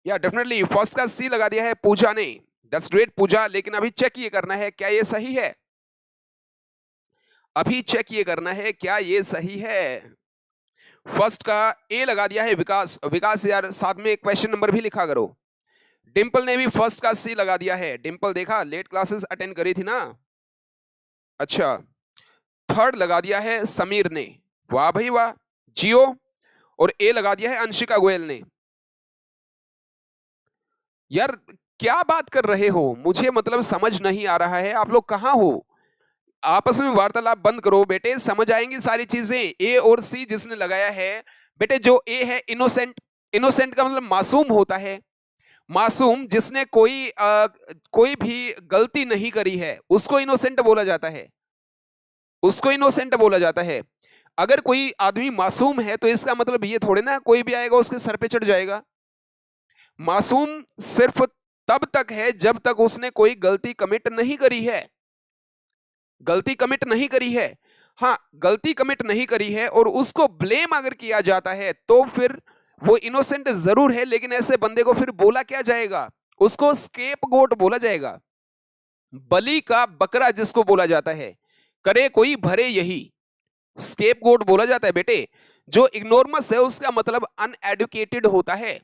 Speaker 1: या डेफिनेटली फर्स्ट का सी लगा दिया है पूजा ने, दैट्स ग्रेट पूजा। लेकिन अभी चेक ये करना है क्या ये सही है, अभी चेक ये करना है क्या ये सही है। फर्स्ट का ए लगा दिया है विकास। विकास यार साथ में एक क्वेश्चन नंबर भी लिखा करो। डिंपल ने भी फर्स्ट का सी लगा दिया है। डिंपल देखा, लेट क्लासेस अटेंड करी थी ना। अच्छा, थर्ड लगा दिया है समीर ने, वाह भाई वाह। जियो और ए लगा दिया है अंशिका गोयल ने। यार क्या बात कर रहे हो, मुझे मतलब समझ नहीं आ रहा है, आप लोग कहां हो? आपस में वार्तालाप बंद करो बेटे, समझ आएंगी सारी चीजें। ए और सी जिसने लगाया है बेटे, जो ए है इनोसेंट, इनोसेंट का मतलब मासूम होता है। मासूम जिसने कोई भी गलती नहीं करी है उसको इनोसेंट बोला जाता है, उसको इनोसेंट बोला जाता है। अगर कोई आदमी मासूम है तो इसका मतलब ये थोड़े ना कोई भी आएगा उसके सर पे चढ़ जाएगा। मासूम सिर्फ तब तक है जब तक उसने कोई गलती कमिट नहीं करी है, गलती कमिट नहीं करी है। हाँ, गलती कमिट नहीं करी है और उसको ब्लेम अगर किया जाता है तो फिर वो इनोसेंट जरूर है, लेकिन ऐसे बंदे को फिर बोला क्या जाएगा? उसको स्केपगोट बोला जाएगा, बलि का बकरा जिसको बोला जाता है। करे कोई भरे यही, स्केपगोट बोला जाता है बेटे। जो इग्नोरमस है उसका मतलब अनएडुकेटेड होता है,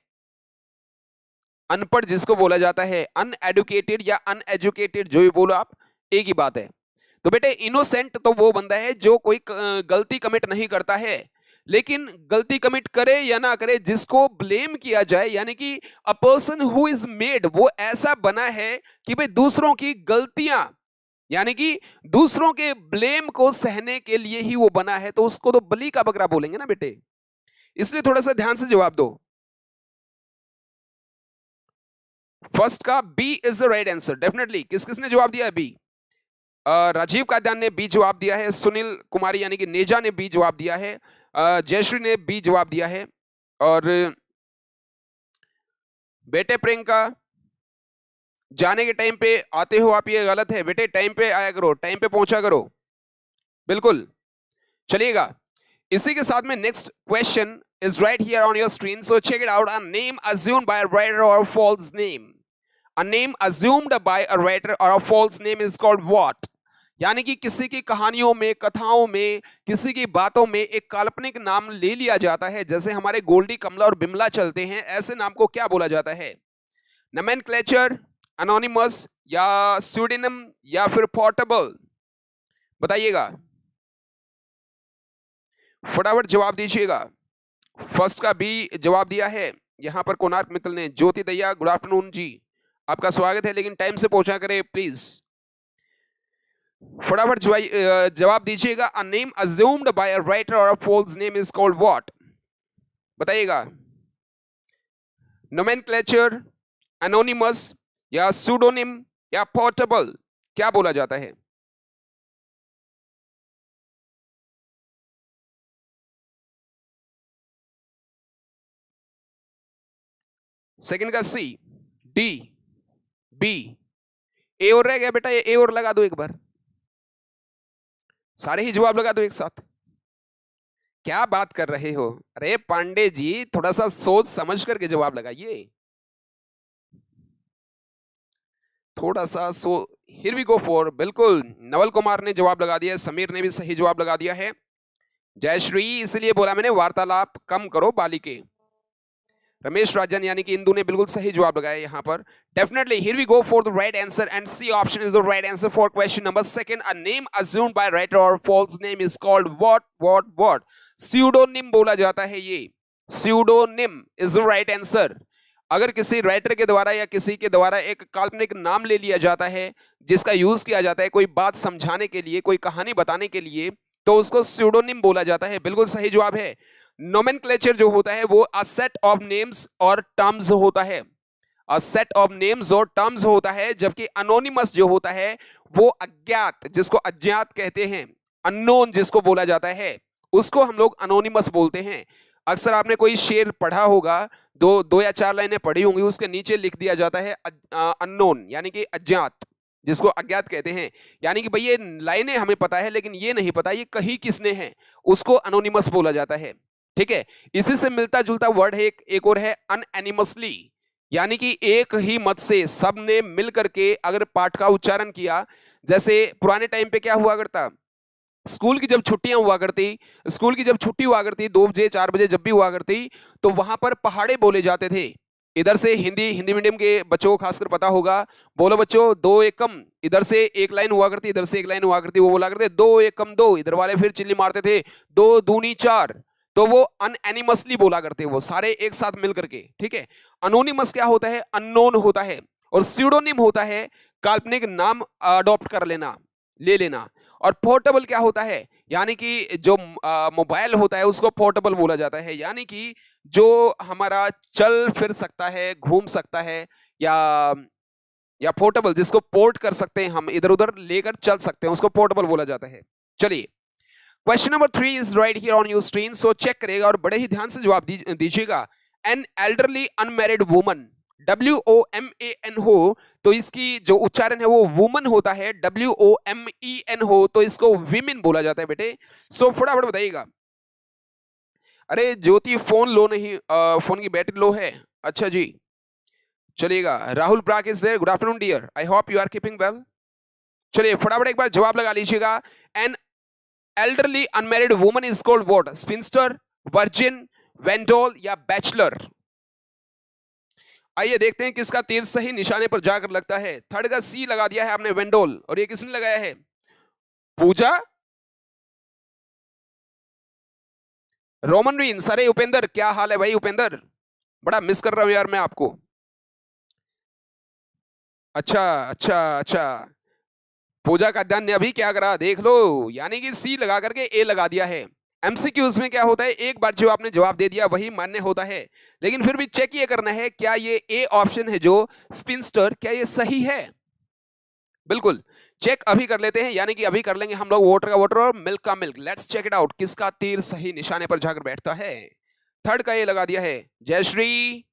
Speaker 1: अनपढ़ जिसको बोला जाता है। अनएडुकेटेड या अनएजुकेटेड जो भी बोलो आप, एक ही बात है। तो बेटे इनोसेंट तो वो बंदा है जो कोई गलती कमिट नहीं करता है, लेकिन गलती कमिट करे या ना करे जिसको ब्लेम किया जाए, यानी कि अ पर्सन हु इज मेड, वो ऐसा बना है कि भाई दूसरों की गलतियां, यानी कि दूसरों के ब्लेम को सहने के लिए ही वो बना है, तो उसको तो बलि का बकरा बोलेंगे ना बेटे। इसलिए थोड़ा सा ध्यान से जवाब दो। फर्स्ट का B is the right answer, definitely. किस किसने जवाब दिया है बी? राजीव काद्यान ने बी जवाब दिया है। सुनील कुमारी यानी कि नेजा ने बी जवाब दिया है। जयश्री ने बी जवाब दिया है। और बेटे प्रियंका, जाने के टाइम पे आते हो आप, ये गलत है बेटे, टाइम पे आया करो, टाइम पे पहुंचा करो, बिल्कुल। चलिएगा इसी के साथ में next question is right here on your screen, so check it out. A name assumed by a writer or a false name, a name assumed by a writer or a false name is called what? यानी कि किसी की कहानियों में, कथाओं में, किसी की बातों में एक काल्पनिक नाम ले लिया जाता है। जैसे हमारे गोल्डी, कमला और बिमला चलते हैं, ऐसे नाम को क्या बोला जाता है? नोमेनक्लेचर, एनोनिमस, या स्यूडेनिम, या फिर पोर्टेबल? बताइएगा, फटाफट जवाब दीजिएगा। फर्स्ट का बी जवाब दिया है यहां पर कोणार्क मित्तल ने। ज्योति दैया, गुड आफ्टरनून जी, आपका स्वागत है, लेकिन टाइम से पहुंचा करें प्लीज। फटाफट जवाब दीजिएगा। A name assumed by a writer or a false name is called what? बताइएगा। नोमेनक्लेचर, एनोनिमस, या सूडोनिम, या पोर्टेबल, क्या बोला जाता है? सेकंड का सी, डी, बी, ए और रह गया बेटा, ए और लगा दो एक बार, सारे ही जवाब लगा दो एक साथ। क्या बात कर रहे हो? अरे पांडे जी, थोड़ा सा सोच समझ करके जवाब लगाइए, थोड़ा सा हियर वी गो फॉर। बिल्कुल नवल कुमार ने जवाब लगा दिया, समीर ने भी सही जवाब लगा दिया है। जयश्री, इसलिए बोला मैंने वार्तालाप कम करो बालिके। रमेश राजन यानी कि इंदु ने बिल्कुल सही जवाब लगाया यहाँ पर। Definitely here we go for the right answer and C option is the right answer for question number second. A name assumed by writer or false name is called what? Pseudonym बोला जाता है, ये pseudonym is the right answer. अगर किसी writer के द्वारा या किसी के द्वारा एक काल्पनिक नाम ले लिया जाता है जिसका यूज किया जाता है कोई बात समझाने के लिए, कोई कहानी बताने के लिए, तो उसको स्यूडोनिम बोला जाता है। बिल्कुल सही जवाब है। नोमेनक्लेचर जो होता है वो अ सेट ऑफ नेम्स और टर्म्स होता है, अ सेट ऑफ नेम्स और टर्म्स होता है, जबकि अनोनिमस जो होता है वो अज्ञात, जिसको अज्ञात कहते हैं, अननोन जिसको बोला जाता है, उसको हम लोग अनोनिमस बोलते हैं। अक्सर आपने कोई शेर पढ़ा होगा, दो या चार लाइनें पढ़ी होंगी, उसके नीचे लिख दिया जाता है अननोन यानी कि अज्ञात, जिसको अज्ञात कहते हैं। यानी कि भाई ये लाइनें हमें पता है लेकिन ये नहीं पता ये कही किसने है, उसको अनोनिमस बोला जाता है। ठीक है, इसी से मिलता जुलता वर्ड है एक और है अनएनिमसली, यानी कि एक ही मत से सब ने मिल करके अगर पाठ का उच्चारण किया। जैसे पुराने टाइम पे क्या हुआ करता, स्कूल की जब छुट्टियां हुआ करती, स्कूल की जब छुट्टी हुआ करती 2 बजे 4 बजे जब भी हुआ करती, तो वहां पर पहाड़े बोले जाते थे। इधर से हिंदी मीडियम के बच्चों को खासकर पता होगा, बोलो बच्चों 2 एकम, इधर से एक लाइन हुआ करती, इधर से एक लाइन हुआ करती, वो बोला करते 2 एकम 2, इधर वाले फिर चिल्ली मारते थे 2 दूनी 4, तो वो अनएनिमसली बोला करते, वो सारे एक साथ मिल करके। ठीक है, अनोनिमस क्या होता है? अननोन होता है। और स्यूडोनिम होता है काल्पनिक नाम अडॉप्ट कर लेना, ले लेना। और पोर्टेबल क्या होता है? यानी कि जो मोबाइल होता है उसको पोर्टेबल बोला जाता है, यानी कि जो हमारा चल फिर सकता है, घूम सकता है, या पोर्टेबल जिसको पोर्ट कर सकते हैं, हम इधर उधर लेकर चल सकते हैं, उसको पोर्टेबल बोला जाता है। चलिए, question number 3 is right here on your screen, so check करेगा और बड़े ही ध्यान से जवाब दीजिएगा। An elderly unmarried woman, WOMAN हो तो इसकी जो उच्चारण है वो वुमन होता है, WOMEN हो तो इसको विमेन बोला जाता है बेटे। सो फटाफट बताइएगा। अरे ज्योति फोन लो नहीं, फोन की बैटरी लो है। अच्छा जी, चलिएगा। Rahul Prak is there, good afternoon dear, I hope you are keeping well. चलिए फटाफट एक बार जवाब लगा लीजिएगा। An elderly unmarried woman is called what? Spinster, virgin, vandal या बैचलर? आइए देखते हैं किसका तीर सही निशाने पर जाकर लगता है। थर्ड का सी लगा दिया है आपने, वेंडोल, और ये किसने लगाया है? पूजा, रोमन रीन्स। अरे उपेंद्र, क्या हाल है भाई उपेंद्र, बड़ा मिस कर रहा हूं यार मैं आपको। अच्छा अच्छा अच्छा, पूजा का अध्ययन ने अभी क्या करा देख लो, यानी कि सी लगा करके ए लगा दिया है। एमसीक्यूज में क्या होता है, एक बार जो आपने जवाब दे दिया वही मान्य होता है, लेकिन फिर भी चेक ये करना है क्या ये ए ऑप्शन है जो स्पिंस्टर, क्या ये सही है? बिल्कुल चेक अभी कर लेते हैं, यानी कि अभी कर लेंगे हम लोग वाटर का वाटर और मिल्क का milk. Let's check it out, किसका तीर सही निशाने पर जाकर बैठता है। थर्ड का ये लगा दिया है। जयश्री,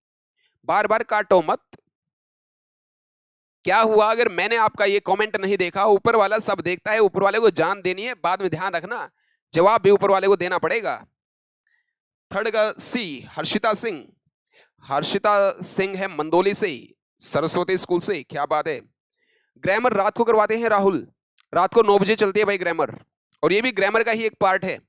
Speaker 1: बार बार काटो मत। क्या हुआ अगर मैंने आपका ये कमेंट नहीं देखा? ऊपर वाला सब देखता है, ऊपर वाले को जान देनी है, बाद में ध्यान रखना जवाब भी ऊपर वाले को देना पड़ेगा। थर्ड का सी, हर्षिता सिंह। हर्षिता सिंह है मंदोली से, सरस्वती स्कूल से, क्या बात है। ग्रामर रात को करवाते हैं राहुल, रात को 9 बजे चलती है भाई ग्रामर, और ये भी ग्रामर का ही एक पार्ट है।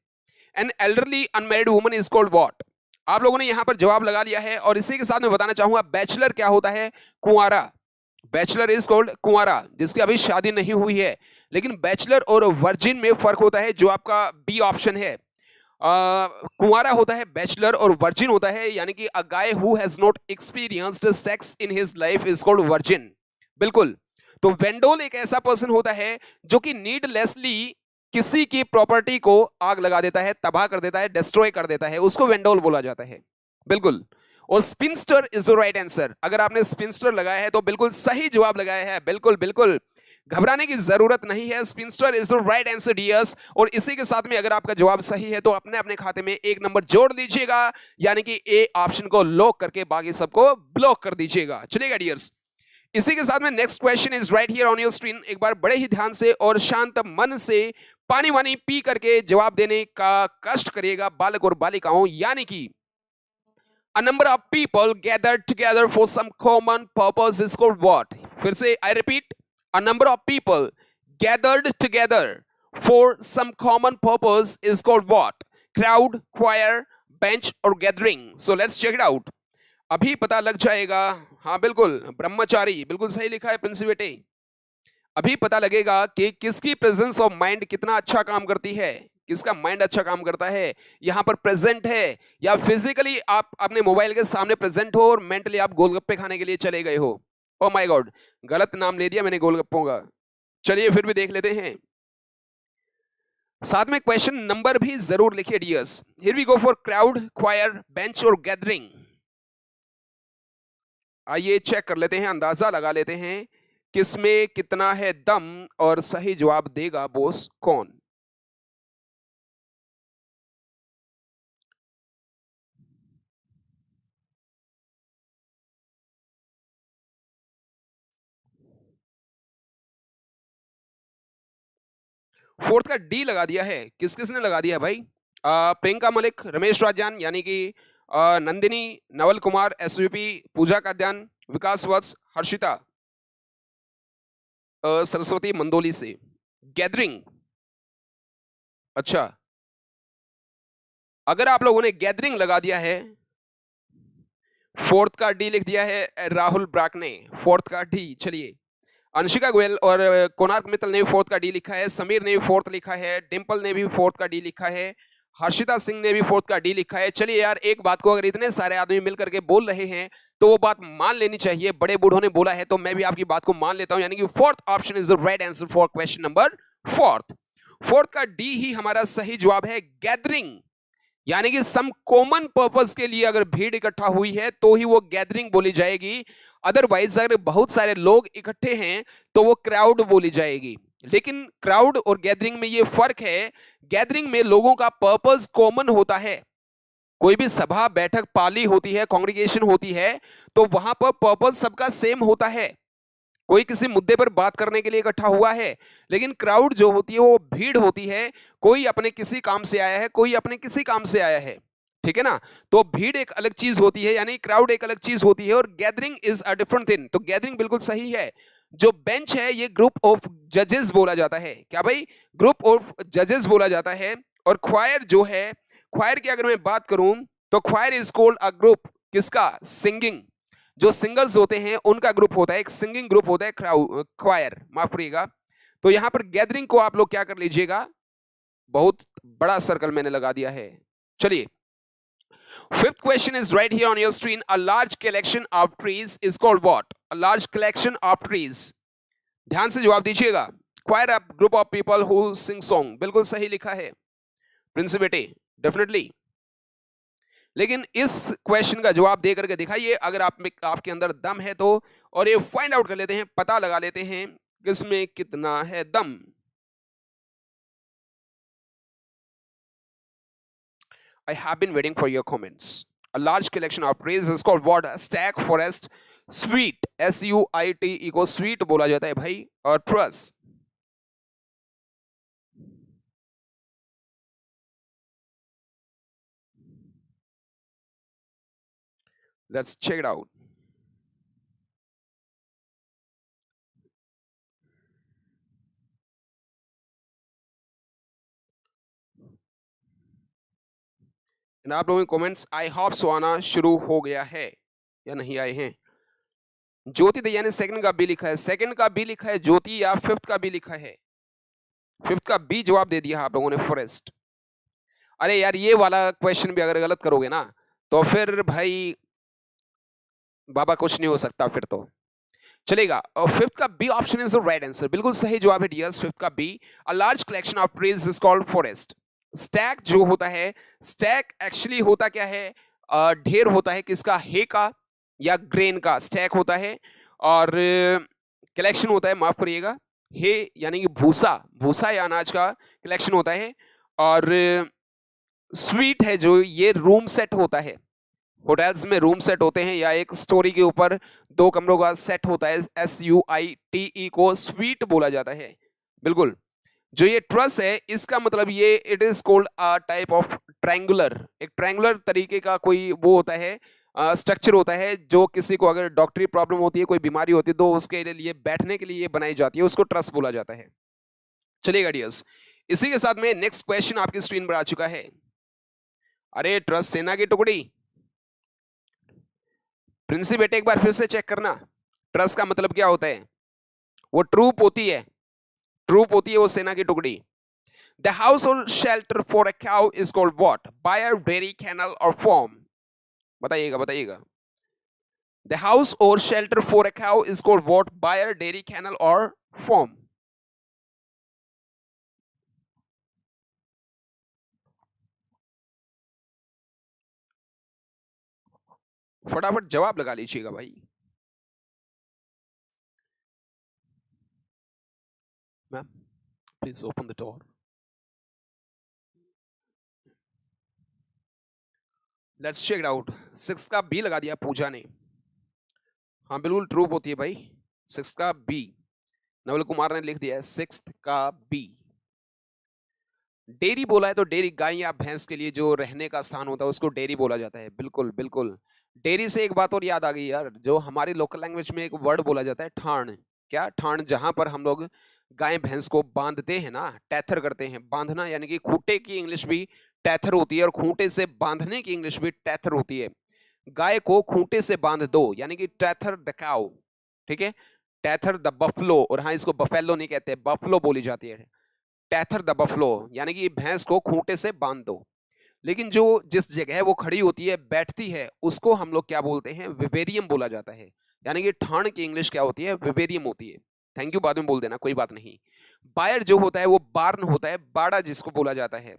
Speaker 1: N elderly unmarried woman is called what? आप लोगों ने यहां पर जवाब लगा लिया है, और इसी के साथ मैं बताना चाहूंगा बैचलर क्या होता है? कुंवारा। बैचलर इज कॉल्ड कुंवारा, जिसकी अभी शादी नहीं हुई है। लेकिन बैचलर और वर्जिन में फर्क होता है, जो आपका बी ऑप्शन है। कुंवारा होता है बैचलर और वर्जिन होता है, यानी कि a guy who has not experienced sex in his life is called virgin. बिल्कुल। तो वेंडोल एक ऐसा पर्सन होता है जो कि नीडलेसली किसी की प्रॉपर्टी को आग लगा देता है, तबाह कर देता है, डिस्ट्रॉय कर देता है, उसको वेंडोल बोला जाता है। बिल्कुल। और sphincter is the right answer. अगर आपने स्पिंस्टर लगाया है तो बिल्कुल सही जवाब लगाया है, बिल्कुल बिल्कुल। घबराने की जरूरत नहीं है, spinster is the right answer dears. और इसी के साथ में अगर आपका जवाब सही है तो अपने अपने खाते में एक नंबर जोड़ दीजिएगा, यानी कि ए ऑप्शन को लॉक करके बाकी सबको ब्लॉक कर दीजिएगा। चलिएगा डियर्स, इसी के साथ में next question is right here on your screen. एक बार बड़े ही ध्यान से और शांत मन से पानी वानी पी करके जवाब देने का कष्ट करिएगा बालक और बालिकाओं, यानी कि A number of people gathered together for some common purpose is called what? फिर से I repeat, a number of people gathered together for some common purpose is called what? Crowd, choir, bench or gathering. So let's check it out. अभी पता लग जाएगा। हाँ बिल्कुल, ब्रह्मचारी बिल्कुल सही लिखा है प्रिंस बेटे। अभी पता लगेगा कि किसकी प्रेजेंस ऑफ माइंड कितना अच्छा काम करती है, किसका माइंड अच्छा काम करता है, यहां पर प्रेजेंट है या फिजिकली आप अपने मोबाइल के सामने प्रेजेंट हो और मेंटली आप गोलगप्पे खाने के लिए चले गए हो। ओह माय गॉड, गलत नाम ले दिया मैंने गोलगप्पों का। चलिए फिर भी देख लेते हैं, साथ में क्वेश्चन नंबर भी जरूर लिखिए dears. Here we go for crowd, choir, bench और गैदरिंग। आइए चेक कर लेते हैं, अंदाजा लगा लेते हैं किसमें कितना है दम और सही जवाब देगा बॉस कौन। फोर्थ का डी लगा दिया है, किस किसने लगा दिया है भाई? प्रियंका मलिक, रमेश राजान यानी कि नंदिनी, नवल कुमार, एसवीपी, पूजा काद्यान, विकास वत्स, हर्षिता, सरस्वती मंदोली से। गैदरिंग, अच्छा अगर आप लोगों ने गैदरिंग लगा दिया है, फोर्थ का डी लिख दिया है राहुल ब्राक ने, फोर्थ का डी। चलिए अंशिका गोयल और कोणार्क मित्तल ने भी फोर्थ का डी लिखा है, समीर ने भी फोर्थ लिखा है, डिंपल ने भी फोर्थ का डी लिखा है, हर्षिता सिंह ने भी फोर्थ का डी लिखा है। चलिए यार, एक बात को अगर इतने सारे आदमी मिलकर के बोल रहे हैं तो वो बात मान लेनी चाहिए, बड़े बूढ़ों ने बोला है तो मैं भी आपकी बात को मान लेता हूं, यानी कि fourth option is the right answer for question number fourth. Fourth का डी ही हमारा सही जवाब है, गैदरिंग, यानी कि सम कॉमन पर्पस के लिए अगर भीड़ इकट्ठा हुई है तो ही वो गैदरिंग बोली जाएगी, अदरवाइज अगर बहुत सारे लोग इकट्ठे हैं तो वो क्राउड बोली जाएगी। लेकिन क्राउड और गैदरिंग में ये फर्क है, गैदरिंग में लोगों का पर्पस कॉमन होता है, कोई भी सभा बैठक पाली होती है, कांग्रेगेशन होती है तो वहां पर पर्पस सबका सेम होता है, कोई किसी मुद्दे पर बात करने के लिए इकट्ठा हुआ है। लेकिन क्राउड जो होती है वो भीड़ होती है, कोई अपने किसी काम से आया है, कोई अपने किसी काम से आया है, ठीक है ना। तो भीड़ एक अलग चीज होती है, यानी क्राउड एक अलग चीज होती है, और gathering is a different thing. तो गैदरिंग बिल्कुल सही है। जो बेंच है ये ग्रुप ऑफ जजेस बोला जाता है, क्या भाई? ग्रुप ऑफ जजेस बोला जाता है। और ख्वायर जो है, ख्वायर की अगर मैं बात करूं तो ख्वायर इज कॉल्ड अ ग्रुप, किसका? सिंगिंग, जो सिंगर्स होते हैं उनका ग्रुप होता है, एक सिंगिंग ग्रुप होता है ख्वायर, माफ करिएगा। तो यहां पर गैदरिंग को आप लोग क्या कर लीजिएगा, बहुत बड़ा सर्कल मैंने लगा दिया है। चलिए, fifth question is right here on your screen. A large collection of trees is called what? A large collection of trees. ध्यान से जवाब दीजिएगा। Choir, a group of people who sing song. बिल्कुल सही लिखा है प्रिंस बेटे, डेफिनेटली। लेकिन इस क्वेश्चन का जवाब दे करके दिखाइए अगर आपके अंदर दम है तो, और ये फाइंड आउट कर लेते हैं, पता लगा लेते हैं किसमें कितना है दम। I have been waiting for your comments. A large collection of trees is called what? Stack forest. Sweet, SUIT equals sweet बोला जाता है भाई, और truss. Let's check it out. आप लोगों के कमेंट्स आई होप सो आना शुरू हो गया है या नहीं आए हैं? ज्योति दैया ने सेकंड का बी लिखा है, सेकंड का बी लिखा है ज्योति, या फिफ्थ का बी लिखा है? फिफ्थ का बी जवाब दे दिया आप लोगों ने, फॉरेस्ट। अरे यार, ये वाला क्वेश्चन भी अगर गलत करोगे ना तो फिर भाई बाबा कुछ नहीं हो सकता फिर तो। चलेगा, और फिफ्थ का B option is the right answer, बिल्कुल सही जवाब है डियर्स, फिफ्थ का B. A large collection of trees is called forest. Stack जो होता है, स्टैक एक्चुअली होता क्या है, ढेर होता है किसका? हे का या ग्रेन का स्टैक होता है, और कलेक्शन होता है, माफ करिएगा, हे यानी कि भूसा, भूसा या अनाज का कलेक्शन होता है। और स्वीट है जो ये रूम सेट होता है, होटल्स में रूम सेट होते हैं या एक स्टोरी के ऊपर 2 कमरों का सेट होता है, SUITE को स्वीट बोला जाता है। बिल्कुल। जो ये ट्रस है इसका मतलब ये it is called a type of triangular, एक ट्रायंगुलर तरीके का कोई वो होता है, स्ट्रक्चर होता है जो किसी को अगर डॉक्टरी प्रॉब्लम होती है, कोई बीमारी होती है तो उसके लिए बैठने के लिए बनाई जाती है, उसको ट्रस बोला जाता है। चलिएगा डियर्स, इसी के साथ में नेक्स्ट क्वेश्चन आपकी स्क्रीन पर आ चुका है। अरे ट्रस सेना की टुकड़ी, प्रिंसी बेटे एक बार फिर से चेक करना, ट्रस का मतलब क्या होता है? वो ट्रूप होती है, ट्रूप होती है वो सेना की टुकड़ी। The household shelter for a cow is called what? Byre, dairy, kennel or farm? बताइएगा बताइएगा। The house or shelter for a cow is called what? Byre, dairy, kennel or farm? फटाफट जवाब लगा लीजिएगा भाई। Ma'am please open the door. Let's check it out. 6 का B लगा दिया पूजा ने। हाँ बिल्कुल ट्रूप होती है भाई, 6 का बी। नवल कुमार ने लिख दिया है 6 का बी। डेयरी बोला है तो डेयरी गाय या भैंस के लिए जो रहने का स्थान होता है उसको डेयरी बोला जाता है। बिल्कुल बिल्कुल। डेयरी से एक बात और याद आ गई यार, जो हमारी लोकल लैंग्वेज में एक वर्ड बोला जाता है ठाण। क्या? ठाण, जहां पर हम लोग गाय भैंस को बांधते हैं ना, टैथर करते हैं। बांधना यानी कि खूंटे की इंग्लिश भी टैथर होती है और खूंटे से बांधने की इंग्लिश भी टैथर होती है। गाय को खूंटे से बांध दो यानी कि टैथर द काउ, ठीक है। टैथर द बफलो, और हाँ इसको बफेलो नहीं कहते, बफलो बोली जाती है। टैथर द बफलो यानी कि भैंस को खूंटे से बांध दो। लेकिन जो जिस जगह वो खड़ी होती है, बैठती है, उसको हम लोग क्या बोलते हैं? विवेरियम बोला जाता है। यानी कि ठाण की इंग्लिश क्या होती है? विवेरियम होती है। थैंक यू, बाद में बोल देना, कोई बात नहीं। बायर जो होता है वो बार्न होता है, बाड़ा जिसको बोला जाता है।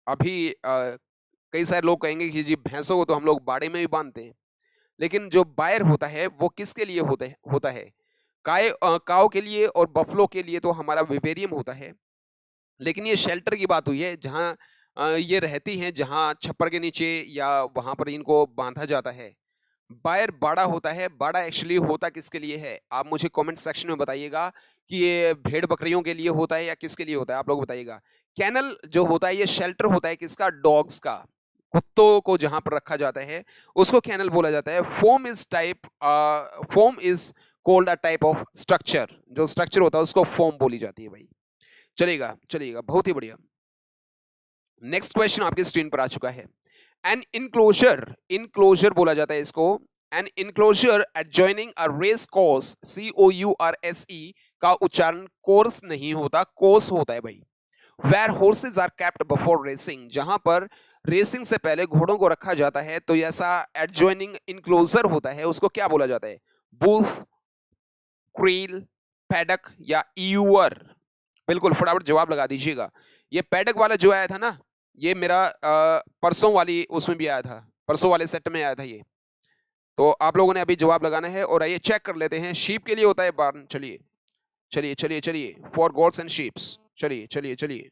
Speaker 1: अभी कई सारे लोग कहेंगे कि जी भैंसों को तो हम लोग बाड़े में भी बांधते हैं, लेकिन जो बायर होता है वो किसके लिए होता है? काव के लिए और बफलो के लिए तो हमारा विवेरियम होता है। लेकिन ये शेल्टर की बात हुई है जहाँ ये रहती हैं, जहाँ छप्पर के नीचे या वहां पर इनको बांधा जाता है। बायर बाड़ा होता है। बाड़ा एक्चुअली होता किसके लिए है? आप मुझे कमेंट सेक्शन में बताइएगा कि ये भेड़ बकरियों के लिए होता है या किसके लिए होता है, आप लोग बताइएगा। कैनल जो होता है ये शेल्टर होता है किसका? डॉग्स का। कुत्तों को जहां पर रखा जाता है उसको कैनल बोला जाता है। Foam is called a type of structure, जो स्ट्रक्चर होता है उसको फोम बोली जाती है भाई। चलेगा चलेगा, बहुत ही बढ़िया। नेक्स्ट क्वेश्चन आपकी स्क्रीन पर आ चुका है। एन इनक्लोजर, इनक्लोजर बोला जाता है इसको। An enclosure adjoining a race course, COURSE का उच्चारण कोर्स नहीं होता, कोर्स होता है भाई। Where horses are kept before racing, जहां पर रेसिंग से पहले घोड़ों को रखा जाता है, तो ऐसा एडजॉइनिंग इनक्लोजर होता है, उसको क्या बोला जाता है? बूथ, क्रील, पैडक या ईवर? बिल्कुल, फटाफट जवाब लगा दीजिएगा। ये पैडक वाला जो आया था ना, ये मेरा परसों वाली उसमें भी आया था, परसों वाले सेट में आया था ये। तो आप लोगों ने अभी जवाब लगाना है और आइए चेक कर लेते हैं। शीप के लिए होता है बार्न। चलिए चलिए चलिए चलिए, फॉर गॉड्स एंड शीप्स। चलिए चलिए चलिए।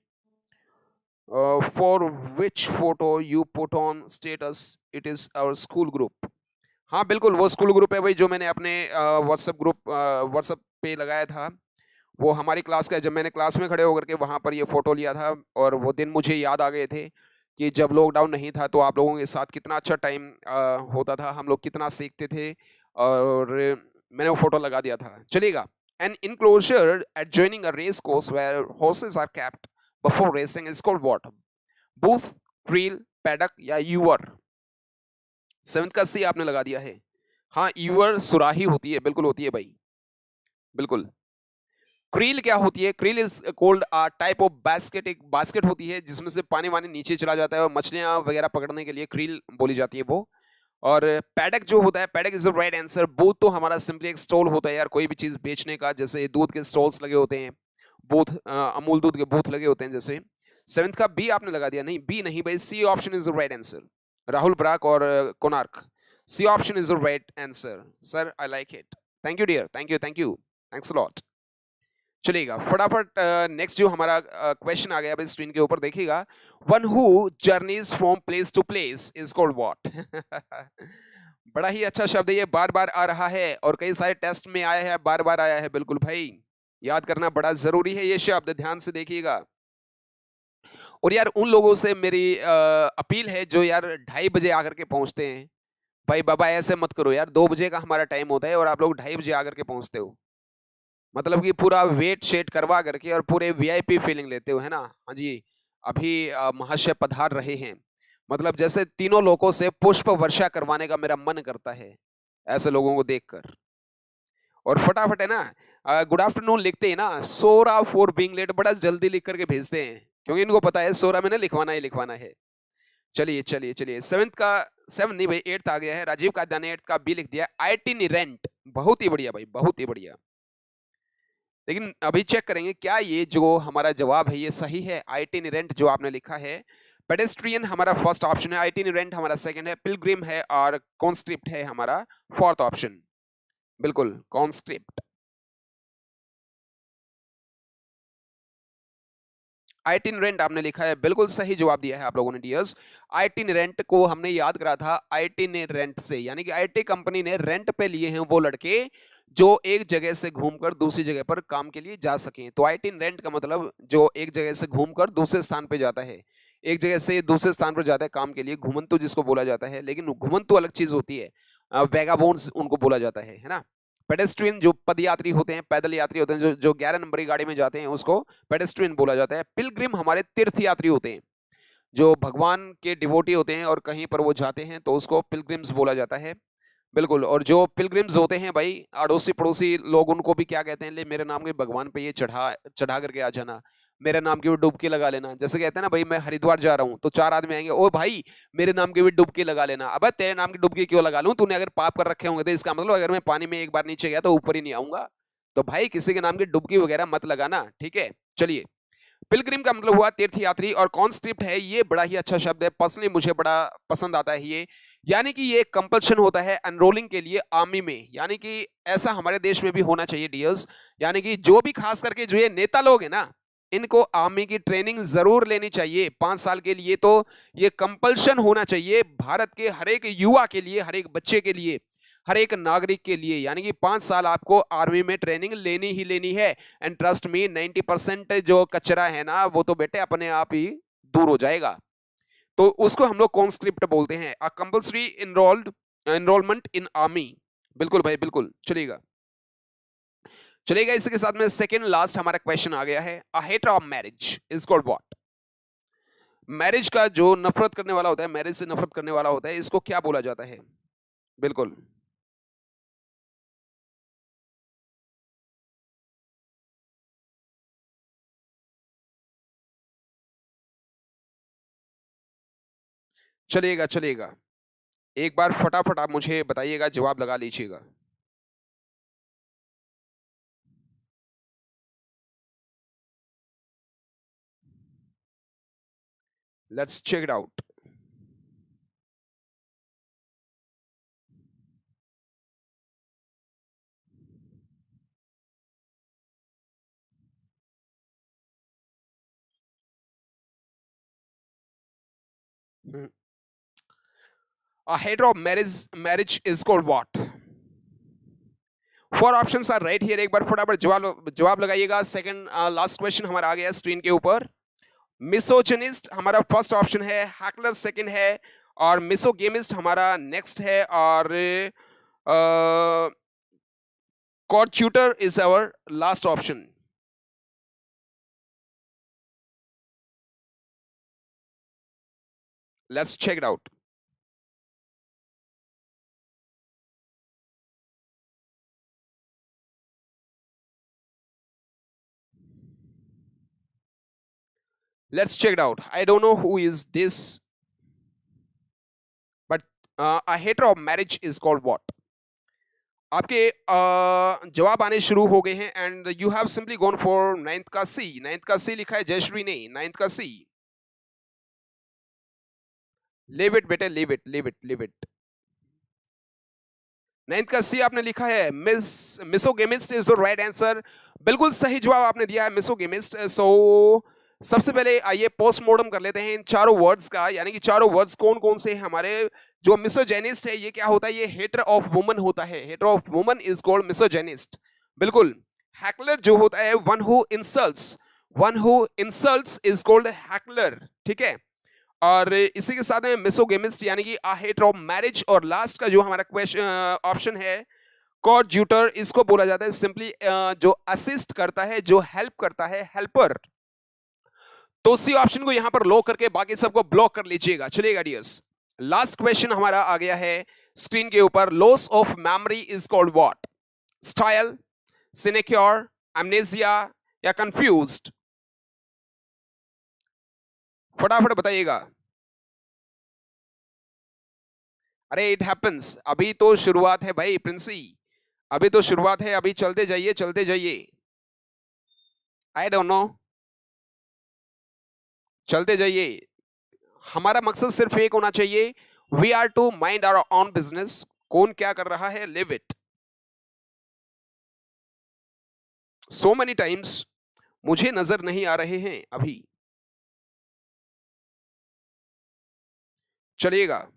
Speaker 1: For which photo you put on status, it is our school group. हाँ बिल्कुल, वो स्कूल ग्रुप है भाई जो मैंने अपने व्हाट्सएप ग्रुप, व्हाट्सएप पे लगाया था। वो हमारी क्लास का, जब मैंने क्लास में खड़े होकर के वहां पर ये फोटो लिया था, और वो दिन मुझे याद आ गए थे कि जब लॉकडाउन नहीं था तो आप लोगों के साथ कितना अच्छा टाइम होता था, हम लोग कितना सीखते थे, और मैंने वो फोटो लगा दिया था। चलिएगा। An enclosure adjoining a race course where horses are kept before racing is called what? Booth, creel, paddock या यूअर? 7th का सी आपने लगा दिया है। हाँ, यूअर सुराही होती है, बिल्कुल होती है भाई, बिल्कुल। क्रील क्या होती है? Krill is called a type of basket, एक बास्केट होती है जिसमें से पानी वानी नीचे चला जाता है और मछलियां वगैरह पकड़ने के लिए क्रील बोली जाती है वो। और पैडक जो होता है, paddock is the right answer. Booth तो हमारा सिंपली एक स्टॉल होता है यार, कोई भी चीज बेचने का, जैसे दूध के स्टॉल्स लगे होते हैं, बूथ, अमूल दूध के बूथ लगे होते हैं जैसे। 7th का बी आपने लगा दिया। नहीं, बी नहीं भाई, C option is the right answer. Rahul Brak और Konark, C option is the right answer. Sir I like it, thank you dear, thank you thanks a lot. चलिएगा फटाफट नेक्स्ट जो हमारा क्वेश्चन आ गया अभी स्क्रीन के ऊपर देखिएगा, one who journeys from place to place is called what. बड़ा ही अच्छा शब्द है ये, बार बार आ रहा है और कई सारे टेस्ट में आया है, बार बार आया है। बिल्कुल भाई, याद करना बड़ा जरूरी है ये शब्द, ध्यान से देखिएगा। और यार उन लोगों से मेरी अपील है जो यार 2:30 आकर के पहुंचते हैं, भाई बाबा ऐसे मत करो यार, 2 बजे का हमारा टाइम होता है और आप लोग 2:30 आकर के पहुंचते हो, मतलब कि पूरा वेट शेट करवा करके और पूरे वीआईपी फीलिंग लेते हो, है ना। हाँ जी, अभी महाशय पधार रहे हैं, मतलब जैसे तीनों लोगों से पुष्प वर्षा करवाने का मेरा मन करता है ऐसे लोगों को देखकर। और फटाफट है ना, गुड आफ्टरनून लिखते हैं ना, सोरा फॉर बीइंग लेट बड़ा जल्दी लिख करके भेजते हैं, क्योंकि इनको पता है सोरा में ना लिखवाना ही लिखवाना है। चलिए चलिए चलिए, सेवंथ का, सेवन नहीं भाई, एट्थ आ गया है, राजीव का ने एट्थ का बी लिख दिया, आइटिनरेंट, बहुत ही बढ़िया भाई, बहुत ही बढ़िया। लेकिन अभी चेक करेंगे क्या ये जो हमारा जवाब है ये सही है। आइटिनरेंट जो आपने लिखा है, पेडेस्ट्रियन हमारा फर्स्ट ऑप्शन है, आइटिनरेंट हमारा सेकंड है, पिलग्रिम है और कॉन्स्क्रिप्ट है हमारा फोर्थ ऑप्शन। बिल्कुल कॉन्स्क्रिप्ट। आइटिनरेंट आपने लिखा है, बिल्कुल सही जवाब दिया है आप लोगों ने डियर्स। आइटिनरेंट को हमने याद करा था आइटिनरेंट से, यानी कि आईटी कंपनी ने रेंट पे लिए हैं वो लड़के जो एक जगह से घूमकर दूसरी जगह पर काम के लिए जा सकें। तो आइटिनरेंट का मतलब जो एक जगह से घूमकर दूसरे स्थान पे जाता है, एक जगह से दूसरे स्थान पर जाता है काम के लिए, घुमंतु जिसको बोला जाता है। लेकिन घुमंतु अलग चीज होती है, वैगाबोन्ड्स उनको बोला जाता है ना। पेडेस्ट्रियन जो पदयात्री होते हैं, पैदल यात्री होते हैं, जो 11 नंबर की गाड़ी में जाते हैं उसको पेडेस्ट्रियन बोला जाता है। पिलग्रिम हमारे तीर्थ यात्री होते हैं, जो भगवान के डिवोटी होते हैं और कहीं पर वो जाते हैं तो उसको पिलग्रिम्स बोला जाता है। बिल्कुल, और जो पिलग्रिम्स होते हैं भाई, अड़ोसी पड़ोसी लोग उनको भी क्या कहते हैं, ले मेरे नाम के भगवान पे ये चढ़ा चढ़ा करके आ जाना, मेरे नाम की भी डुबकी लगा लेना। जैसे कहते हैं ना भाई, मैं हरिद्वार जा रहा हूँ तो 4 आदमी आएंगे, ओ भाई मेरे नाम की भी डुबकी लगा लेना। अब तेरे नाम की डुबकी क्यों लगा लूं, तूने अगर पाप कर रखे होंगे तो इसका मतलब अगर मैं पानी में एक बार नीचे गया तो ऊपर ही नहीं आऊंगा। तो भाई किसी के नाम की डुबकी वगैरह मत लगाना, ठीक है। चलिए, पिलग्रिम का मतलब हुआ तीर्थयात्री, और कॉन्स्क्रिप्ट है, ये बड़ा ही अच्छा शब्द है, पर्सनली मुझे बड़ा पसंद आता है ये। यानी कि ये कंपल्शन होता है एनरोलिंग के लिए आर्मी में, यानी कि ऐसा हमारे देश में भी होना चाहिए डियर्स। यानी कि जो भी खास करके जो ये नेता लोग हैं ना, इनको आर्मी की ट्रेनिंग जरूर लेनी चाहिए 5 साल के लिए। तो ये कंपल्शन होना चाहिए भारत के हर एक युवा के लिए, हर एक बच्चे के लिए, हर एक नागरिक के लिए, यानी कि 5 साल आपको आर्मी में ट्रेनिंग लेनी ही लेनी है। एंड ट्रस्ट मी, 90% जो कचरा है ना वो तो बेटे अपने आप ही दूर हो जाएगा। तो उसको हम लोग कॉन्स्क्रिप्ट बोलते हैं, a compulsory enrolled enrollment in army. बिल्कुल भाई बिल्कुल, चलिएगा चलिएगा। इसी के साथ में सेकंड लास्ट हमारा क्वेश्चन आ गया है, a hater of marriage is called what. Marriage का जो नफरत करने वाला होता है, मैरिज से नफरत करने वाला होता है, इसको क्या बोला जाता है। बिल्कुल, चलिएगा चलिएगा, एक बार फटाफट आप मुझे बताइएगा, जवाब लगा लीजिएगा। Let's check it out. A header of marriage is called what? Four options are right here, एक बार फटाफट जवाब जवाब लगाइएगा। सेकंड लास्ट क्वेश्चन हमारा आ गया स्क्रीन के ऊपर। मिसोजिनिस्ट हमारा फर्स्ट ऑप्शन है, हैकलर सेकंड है, और मिसोगेमिस्ट हमारा नेक्स्ट है, और courtier is our last option. Let's check it out. Let's check it out. I don't know who is this, but a hater of marriage is called what? आपके जवाब आने शुरू हो गए हैं, and you have simply gone for ninth का सी। Ninth का सी लिखा है जयश्री ने, नाइन्थ का सी। लिव इट बेटे, live it live it live it. 9th का सी आपने लिखा है, मिसोगेमिस्ट इज द राइट आंसर। बिल्कुल सही जवाब आपने दिया है, मिसोगेमिस्ट। सो सबसे पहले आइए पोस्टमार्टम कर लेते हैं इन चारों वर्ड्स का, यानी कि चारों वर्ड्स कौन कौन से हैं हमारे। जो मिसोजेनिस्ट है ये क्या होता है, ये हेटर ऑफ वुमन होता है, hater of woman is called misogynist. बिल्कुल। हैकलर जो होता है, one who insults is called heckler, ठीक है। और इसी के साथ में मिसोगेमिस्ट यानी कि आ हेटर ऑफ मैरिज, और लास्ट का जो हमारा क्वेश्चन ऑप्शन है कोएडजुटर, इसको बोला जाता है सिंपली जो असिस्ट करता है, जो हेल्प करता है, हेल्पर। तो सी ऑप्शन को यहां पर लॉक करके बाकी सबको ब्लॉक कर लीजिएगा, चलिएगा डियर्स। लास्ट क्वेश्चन हमारा आ गया है स्क्रीन के ऊपर, loss of memory is called what? Style, sinecure, amnesia या कंफ्यूज्ड? फटाफट बताइएगा। अरे इट हैपेंस, अभी तो शुरुआत है भाई प्रिंसी, अभी तो शुरुआत है, अभी चलते जाइए चलते जाइए। आई डोंट नो, चलते जाइए। हमारा मकसद सिर्फ एक होना चाहिए, we are to mind our on business. कौन क्या कर रहा है, live it. So many times मुझे नजर नहीं आ रहे हैं अभी, चलिएगा।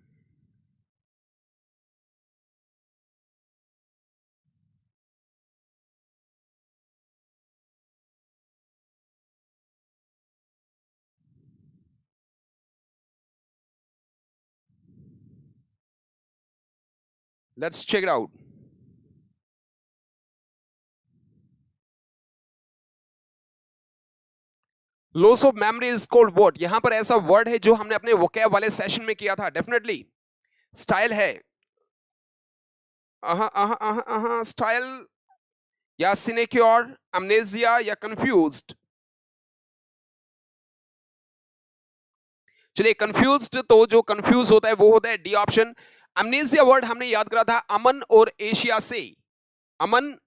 Speaker 1: Let's check it out. Loss of memory is called what? यहां पर ऐसा वर्ड है जो हमने अपने वोकैब वाले सेशन में किया था, डेफिनेटली स्टाइल है। स्टाइल या सिनेक्योर, अमनेसिया या कंफ्यूज्ड? चलिए कंफ्यूज्ड, तो जो कंफ्यूज होता है वो होता है डी ऑप्शन। अमनेसिया वर्ड हमने याद करा था अमन और एशिया से, अमन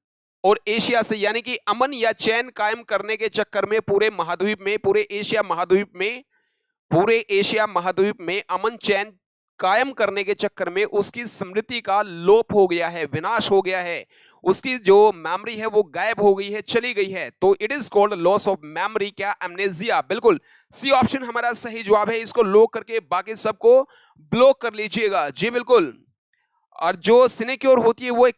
Speaker 1: और एशिया से, यानी कि अमन या चैन कायम करने के चक्कर में पूरे महाद्वीप में, पूरे एशिया महाद्वीप में अमन चैन कायम करने के चक्कर में उसकी स्मृति का लोप हो गया है, विनाश हो गया है, उसकी जो मेमोरी है वो गायब हो गई है, चली गई है, तो it is called loss of memory. क्या, एमनेसिया? बिल्कुल सी ऑप्शन हमारा सही जवाब है। इसको लॉक करके बाकी सबको ब्लॉक कर लीजिएगा, जी बिल्कुल। और जो सिनेक्योर होती है वो एक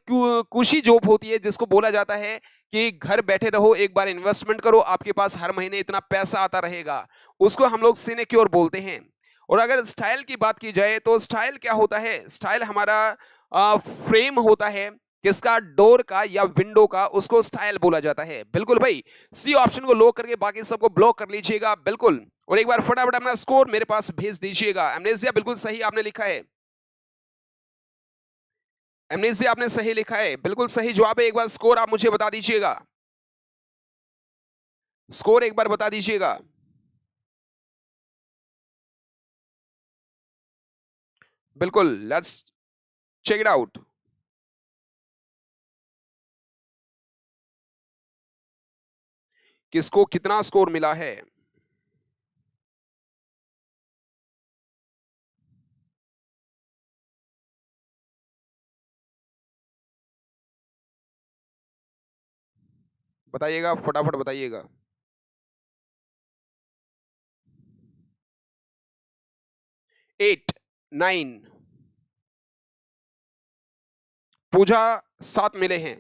Speaker 1: कुशी जॉब होती है, जिसको बोला जाता है कि घर बैठे रहो, एक बार इन्वेस्टमेंट करो, आपके पास हर महीने इतना पैसा आता रहेगा, उसको हम लोग सिनेक्योर बोलते हैं। और अगर स्टाइल की बात की जाए तो स्टाइल क्या होता है, स्टाइल हमारा फ्रेम होता है, किसका, डोर का या विंडो का, उसको स्टाइल बोला जाता है। बिल्कुल भाई, सी ऑप्शन को लॉक करके बाकी सबको ब्लॉक कर लीजिएगा, बिल्कुल। और एक बार फटाफट अपना स्कोर मेरे पास भेज दीजिएगा। एमनेसिया बिल्कुल सही आपने लिखा है, एमनेसिया आपने सही लिखा है, बिल्कुल सही जवाब है। एक बार स्कोर आप मुझे बता दीजिएगा, स्कोर एक बार बता दीजिएगा। बिल्कुल, लेट्स चेक इट आउट। किसको कितना स्कोर मिला है? बताइएगा, फटाफट बताइएगा। 8, 9, पूजा 7 मिले हैं,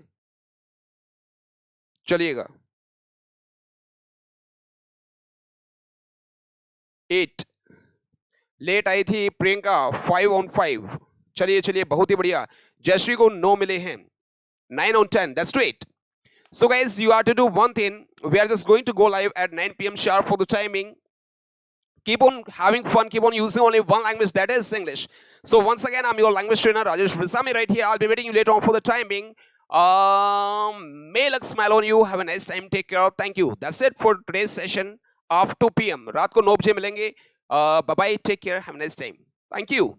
Speaker 1: चलिएगा। 8 लेट आई थी प्रियंका, 5 on 5, चलिए चलिए, बहुत ही बढ़िया। जयश्री को 9 मिले हैं, 9 on 10, that's great. So guys, you have to do one thing, we are just going to go live at 9 PM sharp for the timing. Keep on having fun, keep on using only one language, that is English. So once again, I'm your language trainer Rajesh Brisami right here. I'll be waiting you later on for the timing. May luck smile on you, have a nice time, take care, thank you. That's it for today's session of 2 PM. रात को 9 बजे मिलेंगे, bye bye, take care, have a nice time, thank you.